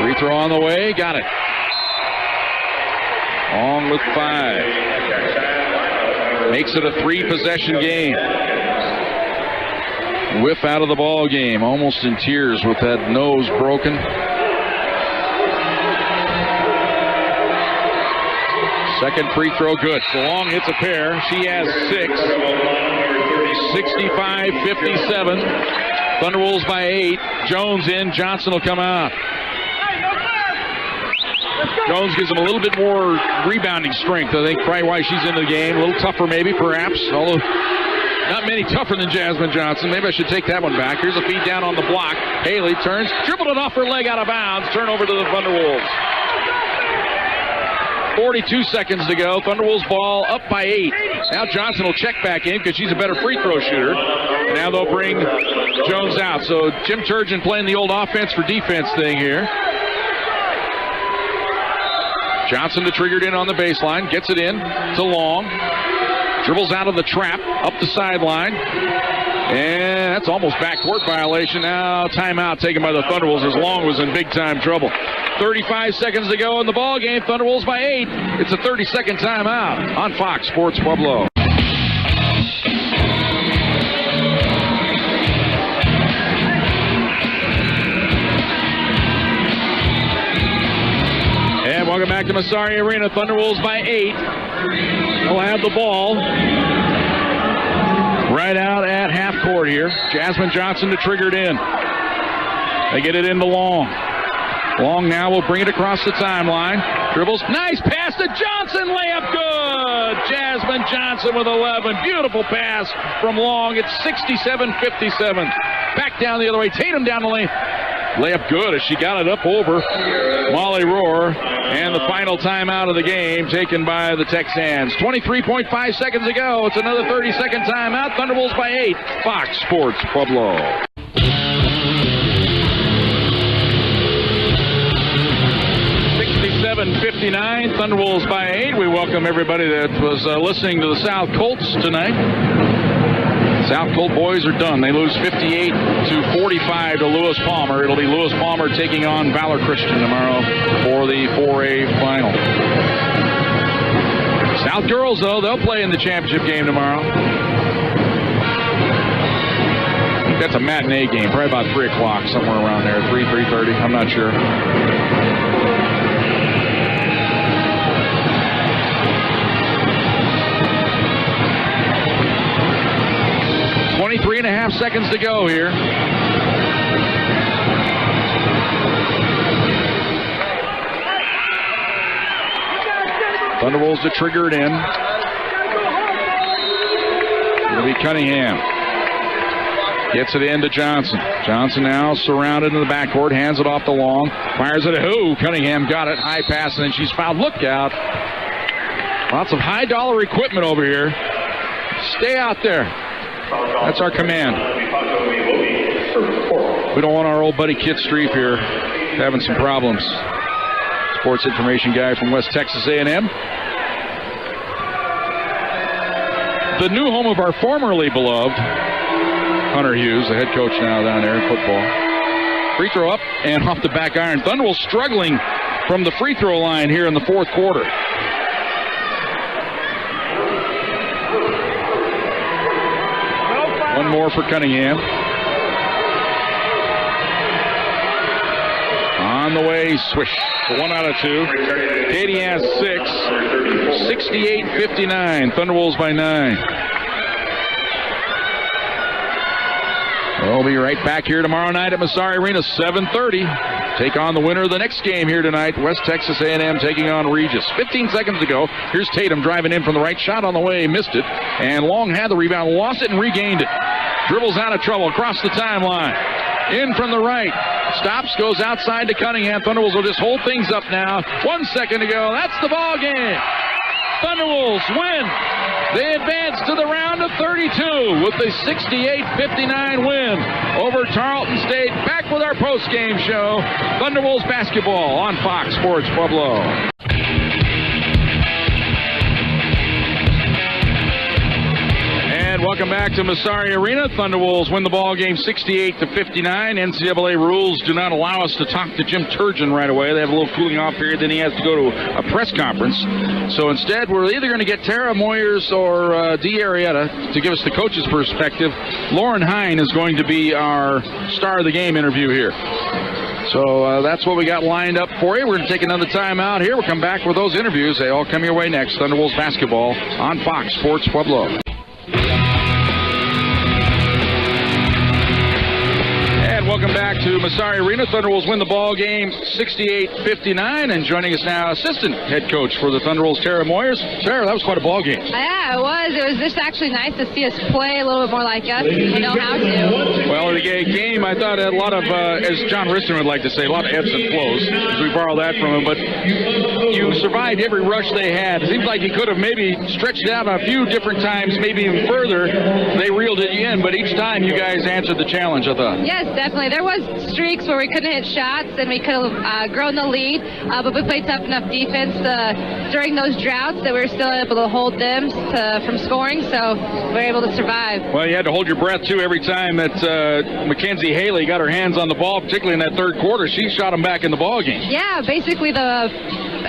Free throw on the way, got it. Long with 5. Makes it a 3-possession game. Whiff out of the ball game, almost in tears with that nose broken. Second free throw good. So Long hits a pair. She has 6. 65-57. Thunderwolves by 8. Jones in. Johnson will come out. Jones gives them a little bit more rebounding strength. I think probably why she's in the game. A little tougher maybe, perhaps. Although not many tougher than Jasmine Johnson. Maybe I should take that one back. Here's a feed down on the block. Haley turns, dribbled it off her leg out of bounds. Turnover to the Thunderwolves. 42 seconds to go. Thunderwolves ball up by 8. Now Johnson will check back in because she's a better free throw shooter. And now they'll bring Jones out. So Jim Turgeon playing the old offense for defense thing here. Johnson to triggered in on the baseline. Gets it in to Long. Dribbles out of the trap. Up the sideline. And that's almost backcourt violation. Now timeout taken by the Thunderwolves as Long was in big-time trouble. 35 seconds to go in the ball game. Thunderwolves by 8. It's a 30-second timeout on Fox Sports Pueblo. And welcome back to Massari Arena. Thunderwolves by 8. They'll have the ball right out at half court here. Jasmine Johnson to trigger it in. They get it into Long. Long now will bring it across the timeline. Dribbles. Nice pass to Johnson. Layup good. Jasmine Johnson with 11. Beautiful pass from Long. It's 67-57. Back down the other way. Tatum down the lane. Layup good as she got it up over Molly Rohr. And the final timeout of the game taken by the Texans. 23.5 seconds to go. It's another 30-second timeout. Thunderwolves by 8. Fox Sports Pueblo. .59, Thunderwolves by 8. We welcome everybody that was listening to the South Colts tonight. South Colt boys are done. They lose 58-45 to Lewis Palmer. It'll be Lewis Palmer taking on Valor Christian tomorrow for the 4A final. South girls, though, they'll play in the championship game tomorrow. that's a matinee game, probably about 3 o'clock, somewhere around there, 3:30. I'm not sure. 23.5 seconds to go here. Thunderwolves to trigger it in. It'll be Cunningham. Gets it in to Johnson. Johnson now surrounded in the backcourt. Hands it off the long. Fires it. Cunningham got it. High pass, and she's fouled. Look out. Lots of high-dollar equipment over here. Stay out there. That's our command. We don't want our old buddy Kit Streif here having some problems. Sports information guy from West Texas A&M. The new home of our formerly beloved Hunter Hughes, the head coach now down there in football. Free throw up and off the back iron. Thunderwolves struggling from the free throw line here in the fourth quarter. One more for Cunningham. On the way, swish. 1 out of 2. Katie has 6. 68-59. Thunderwolves by 9. We'll be right back here tomorrow night at Massari Arena, 7:30. Take on the winner of the next game here tonight, West Texas A&M taking on Regis. 15 seconds to go. Here's Tatum driving in from the right. Shot on the way, missed it. And Long had the rebound, lost it and regained it. Dribbles out of trouble across the timeline. In from the right. Stops, goes outside to Cunningham. Thunderwolves will just hold things up now. 1 second to go. That's the ball game. Thunderwolves win. They advance to the round of 32 with a 68-59 win over Tarleton State. Back with our post-game show. Thunderwolves basketball on Fox Sports Pueblo. And welcome back to Massari Arena. Thunderwolves win the ball game 68-59. NCAA rules do not allow us to talk to Jim Turgeon right away. They have a little cooling off period, then he has to go to a press conference. So instead, we're either going to get Tara Moyers or Dee Arrieta to give us the coach's perspective. Lauren Hine is going to be our star of the game interview here. So that's what we got lined up for you. We're going to take another time out here. We'll come back with those interviews. They all come your way next. Thunderwolves basketball on Fox Sports Pueblo. Welcome back to Massari Arena. Thunderwolves win the ball game 68-59. And joining us now, assistant head coach for the Thunderwolves, Tara Moyers. Tara, that was quite a ball game. Yeah, it was. It was just actually nice to see us play a little bit more like us. We know how to. Well, the game, I thought, had a lot of, as John Riston would like to say, a lot of ebbs and flows, as we borrow that from him. But you survived every rush they had. It seems like you could have maybe stretched it out a few different times, maybe even further. They reeled it in, but each time you guys answered the challenge, I thought. Yes, definitely. There was streaks where we couldn't hit shots and we could have grown the lead, but we played tough enough defense during those droughts that we were still able to hold them from scoring, so we were able to survive. Well, you had to hold your breath, too, every time that Mackenzie Haley got her hands on the ball, particularly in that third quarter. She shot them back in the ball game. Yeah, basically the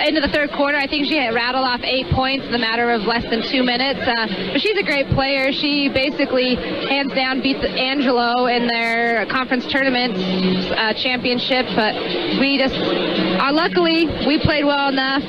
end of the third quarter, I think she had rattled off 8 points in a matter of less than 2 minutes. But she's a great player. She basically, hands down, beat Angelo in their conference tournament championship. But we just, luckily, we played well enough.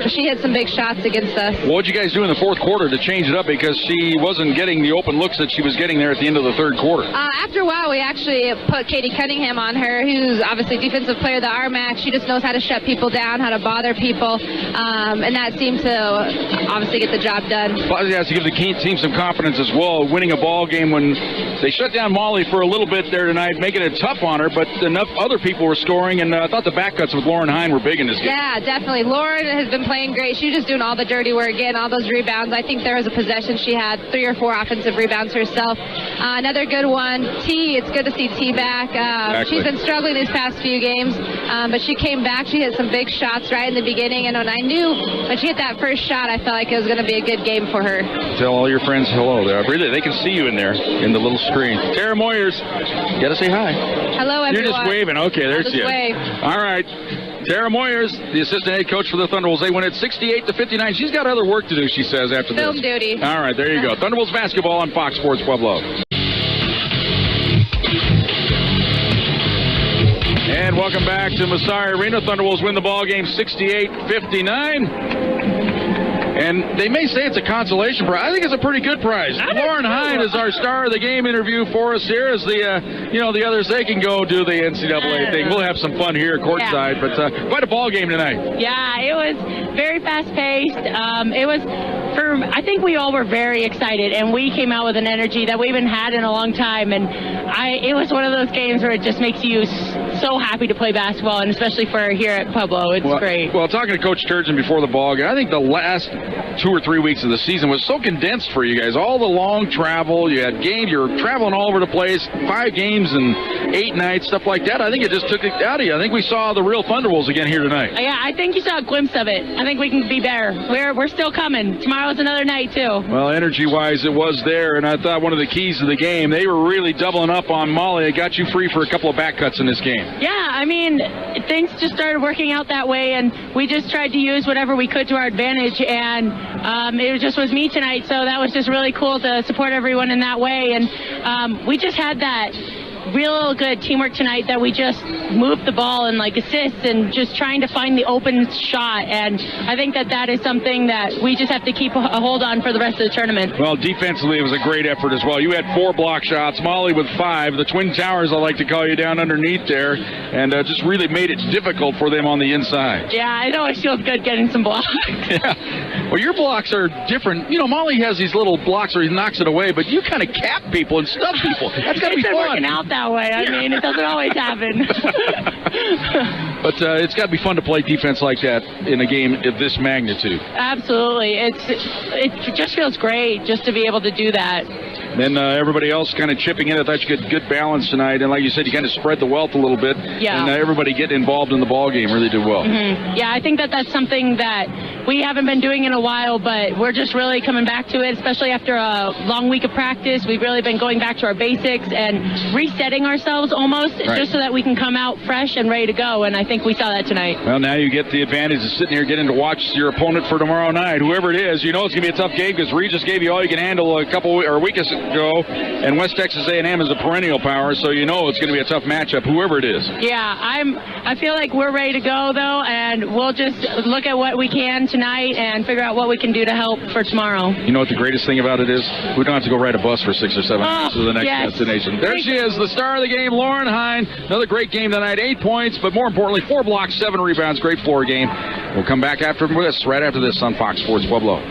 She hit some big shots against us. What did you guys do in the fourth quarter to change it up? Because she wasn't getting the open looks that she was getting there at the end of the third quarter. After a while, we actually put Katie Cunningham on her, who's obviously defensive player of the RMAC. She just knows how to shut people down, how to bother people, and that seemed to obviously get the job done. Well, it has to give the team some confidence as well, winning a ball game when they shut down Molly for a little bit there tonight, making it tough on her, but enough other people were scoring, and I thought the back cuts with Lauren Hine were big in this game. Yeah, definitely. Lauren has been playing great. She was just doing all the dirty work, getting all those rebounds. I think there was a possession she had 3 or 4 offensive rebounds herself. Another good one. T, it's good to see T back. Exactly. She's been struggling these past few games, but she came back. She hit some big shots right in the beginning, and when I knew when she hit that first shot, I felt like it was going to be a good game for her. Tell all your friends hello there. Really, they can see you in there in the little screen. Tara Moyers, you got to say hi. Hello, everyone. You're just waving. Okay, there she is. Wave. All right. Tara Moyers, the assistant head coach for the Thunderwolves. They win it 68-59. She's got other work to do, she says, after Film this. duty. All right, there you go. Thunderwolves basketball on Fox Sports Pueblo. And welcome back to Massari Arena. Thunderwolves win the ball game 68-59. And they may say it's a consolation prize. I think it's a pretty good prize. Lauren Hine is our star of the game interview for us here. As the others, they can go do the NCAA thing. We'll have some fun here courtside, but quite a ball game tonight. Yeah, it was very fast-paced. I think we all were very excited, and we came out with an energy that we haven't had in a long time. And it was one of those games where it just makes you so happy to play basketball, and especially for here at Pueblo, it's great. Well, talking to Coach Turgeon before the ball game, I think the last 2 or 3 weeks of the season was so condensed for you guys. All the long travel, you had games, you were traveling all over the place, 5 games and 8 nights, stuff like that. I think it just took it out of you. I think we saw the real Thunderwolves again here tonight. Yeah, I think you saw a glimpse of it. I think we can be better. We're still coming. Tomorrow's another night, too. Well, energy-wise, it was there, and I thought one of the keys to the game, they were really doubling up on Molly. It got you free for a couple of back cuts in this game. Yeah, I mean, things just started working out that way, and we just tried to use whatever we could to our advantage, and it just was me tonight, so that was just really cool to support everyone in that way. And we just had that real good teamwork tonight that we just moved the ball and assists and just trying to find the open shot. And I think that is something that we just have to keep a hold on for the rest of the tournament. Well, defensively, it was a great effort as well. You had 4 block shots, Molly with 5. The Twin Towers, I like to call you, down underneath there, and just really made it difficult for them on the inside. Yeah, I know it feels good getting some blocks. Yeah. Well, your blocks are different. You know, Molly has these little blocks where he knocks it away, but you kind of cap people and stub people. That's got to be fun. It's been working out that way. I mean, it doesn't always happen. But it's got to be fun to play defense like that in a game of this magnitude. Absolutely. It just feels great just to be able to do that. Then everybody else kind of chipping in. I thought you had good balance tonight. And like you said, you kind of spread the wealth a little bit. Yeah. And everybody getting involved in the ball game really did well. Mm-hmm. Yeah, I think that's something that we haven't been doing in a while, but we're just really coming back to it, especially after a long week of practice. We've really been going back to our basics and resetting ourselves almost, just so that we can come out fresh and ready to go. And I think we saw that tonight. Well, now you get the advantage of sitting here getting to watch your opponent for tomorrow night. Whoever it is, you know it's going to be a tough game because Regis gave you all you can handle a week ago, and West Texas A&M is a perennial power, so you know it's going to be a tough matchup, whoever it is. Yeah, I feel like we're ready to go, though, and we'll just look at what we can tonight and figure out what we can do to help for tomorrow. You know what the greatest thing about it is? We don't have to go ride a bus for 6 or 7 minutes to the next destination. There she is, the star of the game, Lauren Hine. Another great game tonight, 8 points, but more importantly, 4 blocks, 7 rebounds, great floor game. We'll come back right after this on Fox Sports Pueblo.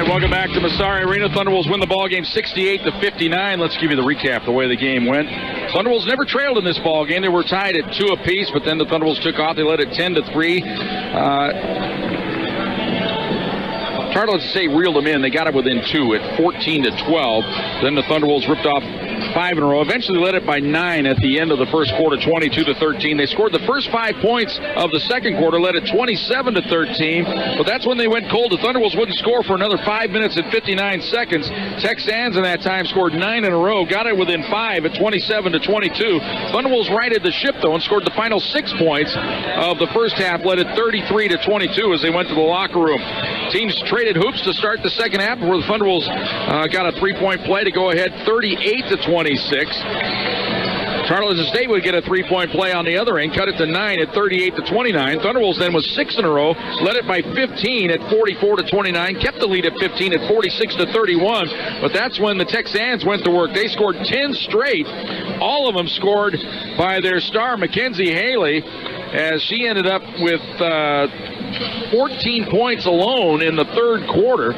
Welcome back to Massari Arena. Thunderwolves win the ball game 68-59. Let's give you the recap the way the game went. Thunderwolves never trailed in this ball game. They were tied at 2 apiece, but then the Thunderwolves took off. They led it 10-3. Tarleton State reeled them in. They got it within 2 at 14-12. Then the Thunderwolves ripped off 5 in a row. Eventually led it by 9 at the end of the first quarter, 22-13. They scored the first 5 points of the second quarter, led it 27-13. But that's when they went cold. The Thunderwolves wouldn't score for another 5 minutes and 59 seconds. Texans in that time scored 9 in a row, got it within 5 at 27-22. Thunderwolves righted the ship, though, and scored the final 6 points of the first half, led it 33-22 as they went to the locker room. Teams traded hoops to start the second half, where the Thunderwolves got a 3-point play to go ahead 38-26. Tarleton State would get a 3-point play on the other end, cut it to 9 at 38-29. Thunderwolves then was 6 in a row, led it by 15 at 44-29, kept the lead at 15 at 46-31. But that's when the Texans went to work. They scored 10 straight. All of them scored by their star, Mackenzie Haley, as she ended up with 14 points alone in the third quarter.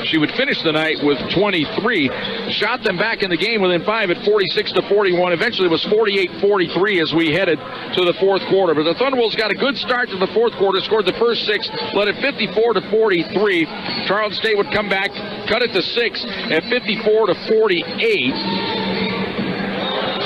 She would finish the night with 23. Shot them back in the game within 5 at 46-41. Eventually it was 48-43 as we headed to the fourth quarter. But the Thunderwolves got a good start to the fourth quarter, scored the first 6, led it 54-43. Tarleton State would come back, cut it to 6 at 54-48.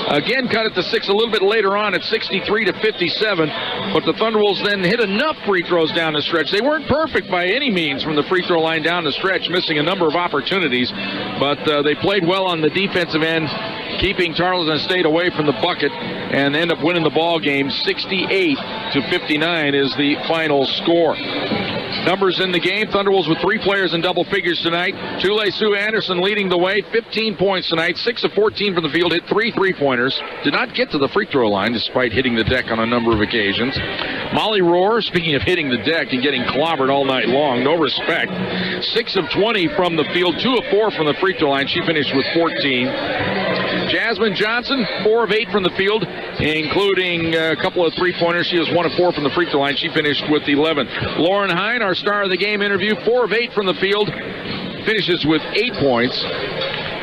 Again, cut it to 6 a little bit later on at 63-57. But the Thunderwolves then hit enough free throws down the stretch. They weren't perfect by any means from the free throw line down the stretch, missing a number of opportunities. But they played well on the defensive end, keeping Tarleton State away from the bucket, and end up winning the ball game. 68-59 is the final score. Numbers in the game. Thunderwolves with 3 players in double figures tonight. Tule Sue Anderson leading the way. 15 points tonight. 6 of 14 from the field. Hit 3 3-pointers. Did not get to the free throw line despite hitting the deck on a number of occasions. Molly Rohr, speaking of hitting the deck and getting clobbered all night long, no respect. 6 of 20 from the field. 2 of 4 from the free throw line. She finished with 14. Jasmine Johnson, 4 of 8 from the field, including a couple of 3-pointers. She was 1 of 4 from the free throw line. She finished with 11. Lauren Hine, our star of the game interview, 4 of 8 from the field, finishes with 8 points.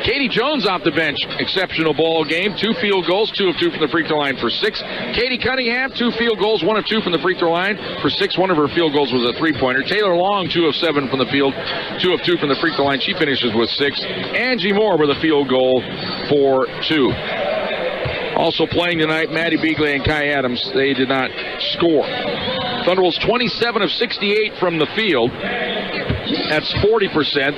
Katie Jones off the bench, exceptional ball game. 2 field goals, 2 of 2 from the free throw line for 6. Katie Cunningham, 2 field goals, 1 of 2 from the free throw line for 6. One of her field goals was a 3-pointer. Taylor Long, 2 of 7 from the field, 2 of 2 from the free throw line. She finishes with 6. Angie Moore with a field goal for 2. Also playing tonight, Maddie Beagley and Kai Adams. They did not score. Thunderwolves 27 of 68 from the field. That's 40%.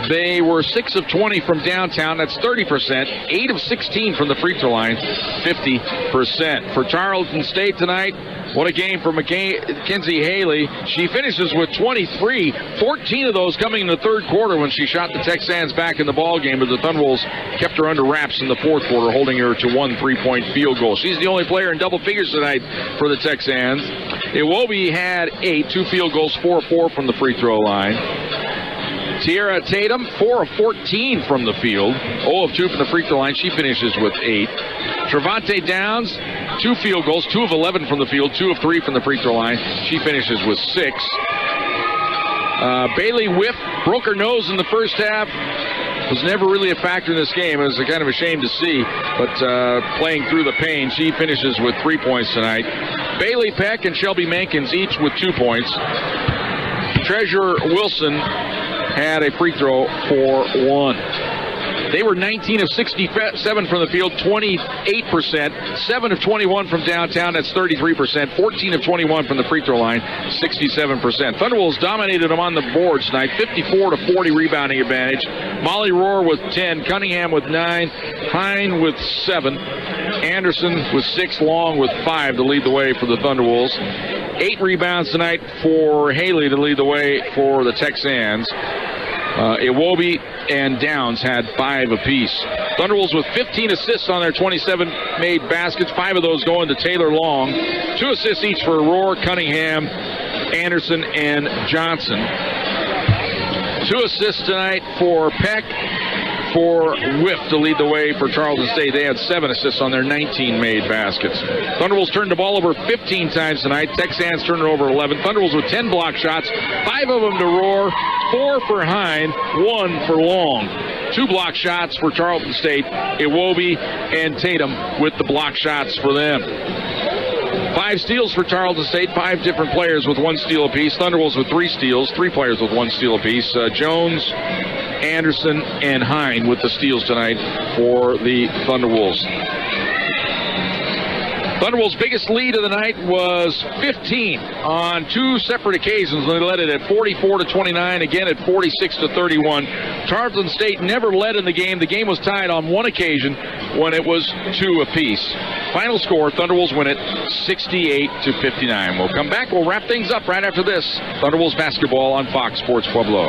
They were 6 of 20 from downtown. That's 30%. 8 of 16 from the free throw line. 50%. For Tarleton State tonight, what a game for Mackenzie Haley. She finishes with 23. 14 of those coming in the third quarter when she shot the Texans back in the ball game, but the Thunderwolves kept her under wraps in the fourth quarter, holding her to 1 3-point field goal. She's the only player in double figures tonight for the Texans. Iwobi had 8, 2 field goals, 4 of 4 from the free throw line. Tiara Tatum, 4 of 14 from the field, 0 of 2 from the free throw line. She finishes with 8. Trevante Downs, 2 field goals, 2 of 11 from the field, 2 of 3 from the free throw line. She finishes with 6. Bailey Whiff broke her nose in the first half. Was never really a factor in this game. It was kind of a shame to see, but playing through the pain, she finishes with 3 points tonight. Bailey Peck and Shelby Mankins each with 2 points. Treasurer Wilson had a free throw for 1. They were 19 of 67 from the field, 28%. 7 of 21 from downtown, that's 33%. 14 of 21 from the free throw line, 67%. Thunderwolves dominated them on the boards tonight, 54-40 rebounding advantage. Molly Rohr with 10, Cunningham with 9, Hine with 7, Anderson with 6, Long with 5 to lead the way for the Thunderwolves. 8 rebounds tonight for Haley to lead the way for the Texans. Iwobi and Downs had 5 apiece. Thunderwolves with 15 assists on their 27 made baskets. 5 of those going to Taylor Long. 2 assists each for Rohr, Cunningham, Anderson, and Johnson. 2 assists tonight for Peck, for Whiff to lead the way for Tarleton State. They had 7 assists on their 19 made baskets. Thunderwolves turned the ball over 15 times tonight. Texans turned it over 11. Thunderwolves with 10 block shots, 5 of them to Rohr, 4 for Hine, 1 for Long. 2 block shots for Tarleton State. Iwobi and Tatum with the block shots for them. 5 steals for Tarleton State, 5 different players with 1 steal apiece. Thunderwolves with 3 steals, 3 players with 1 steal apiece. Jones, Anderson, and Hine with the steals tonight for the Thunderwolves. Thunderwolves' biggest lead of the night was 15 on 2 separate occasions. They led it at 44-29, again at 46-31. Tarleton State never led in the game. The game was tied on 1 occasion when it was 2 apiece. Final score, Thunderwolves win it 68-59. We'll come back. We'll wrap things up right after this. Thunderwolves basketball on Fox Sports Pueblo.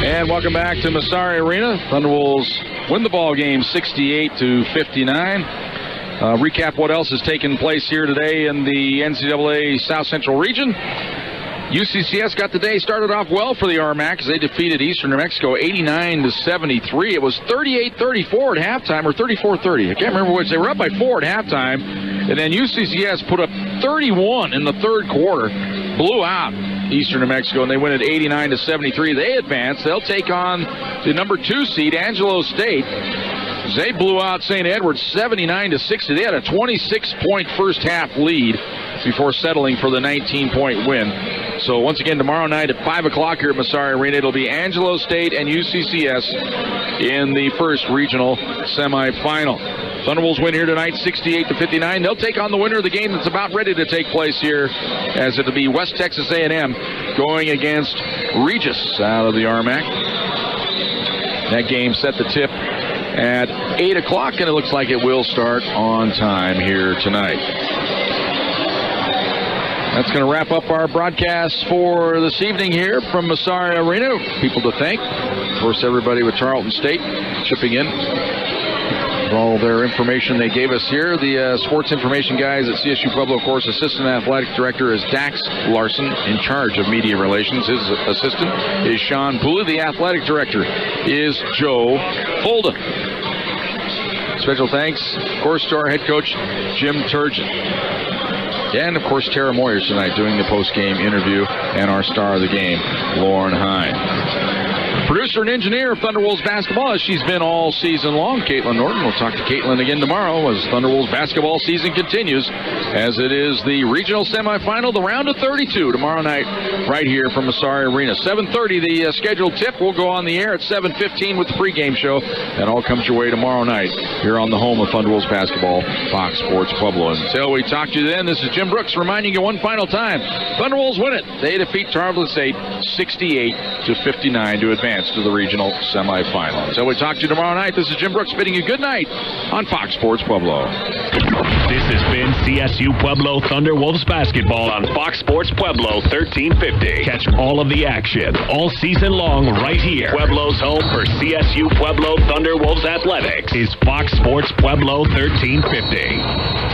And welcome back to Massari Arena. Thunderwolves win the ball game 68-59. Recap what else has taken place here today in the NCAA South Central region. UCCS got the day started off well for the RMAC as they defeated Eastern New Mexico 89-73. It was 38-34 at halftime, or 34-30. I can't remember which. They were up by 4 at halftime, and then UCCS put up 31 in the third quarter, blew out Eastern New Mexico, and they win at 89-73. They advance. They'll take on the number 2 seed, Angelo State. They blew out St. Edward's 79-60. They had a 26-point first half lead before settling for the 19-point win. So once again, tomorrow night at 5 o'clock here at Massari Arena, it'll be Angelo State and UCCS in the first regional semifinal. Thunderwolves win here tonight, 68-59. They'll take on the winner of the game that's about ready to take place here, as it'll be West Texas A&M going against Regis out of the RMAC. That game set the tip at 8 o'clock, and it looks like it will start on time here tonight. That's going to wrap up our broadcast for this evening here from Massari Arena. People to thank. Of course, everybody with Tarleton State chipping in with all their information they gave us here. The sports information guys at CSU Pueblo, of course, Assistant Athletic Director is Dax Larson, in charge of media relations. His assistant is Sean Pooley. The Athletic Director is Joe Holden. Special thanks, of course, to our head coach, Jim Turgeon. And, of course, Tara Moyers tonight doing the post-game interview, and our star of the game, Lauren Hine. Producer and engineer of Thunderwolves basketball, as she's been all season long, Caitlin Norton. We'll talk to Caitlin again tomorrow as Thunderwolves basketball season continues, as it is the regional semifinal, the round of 32, tomorrow night right here from Massari Arena. 7:30, the scheduled tip will go on the air at 7:15 with the pregame show. That all comes your way tomorrow night here on the home of Thunderwolves basketball, Fox Sports Pueblo. Until we talk to you then, this is Jim Brooks reminding you one final time, Thunderwolves win it. They defeat Tarleton State 68-59 to advance to the regional semifinal. Until we talk to you tomorrow night, this is Jim Brooks bidding you good night on Fox Sports Pueblo. This has been CSU Pueblo Thunderwolves basketball on Fox Sports Pueblo 1350. Catch all of the action all season long right here. Pueblo's home for CSU Pueblo Thunderwolves athletics is Fox Sports Pueblo 1350.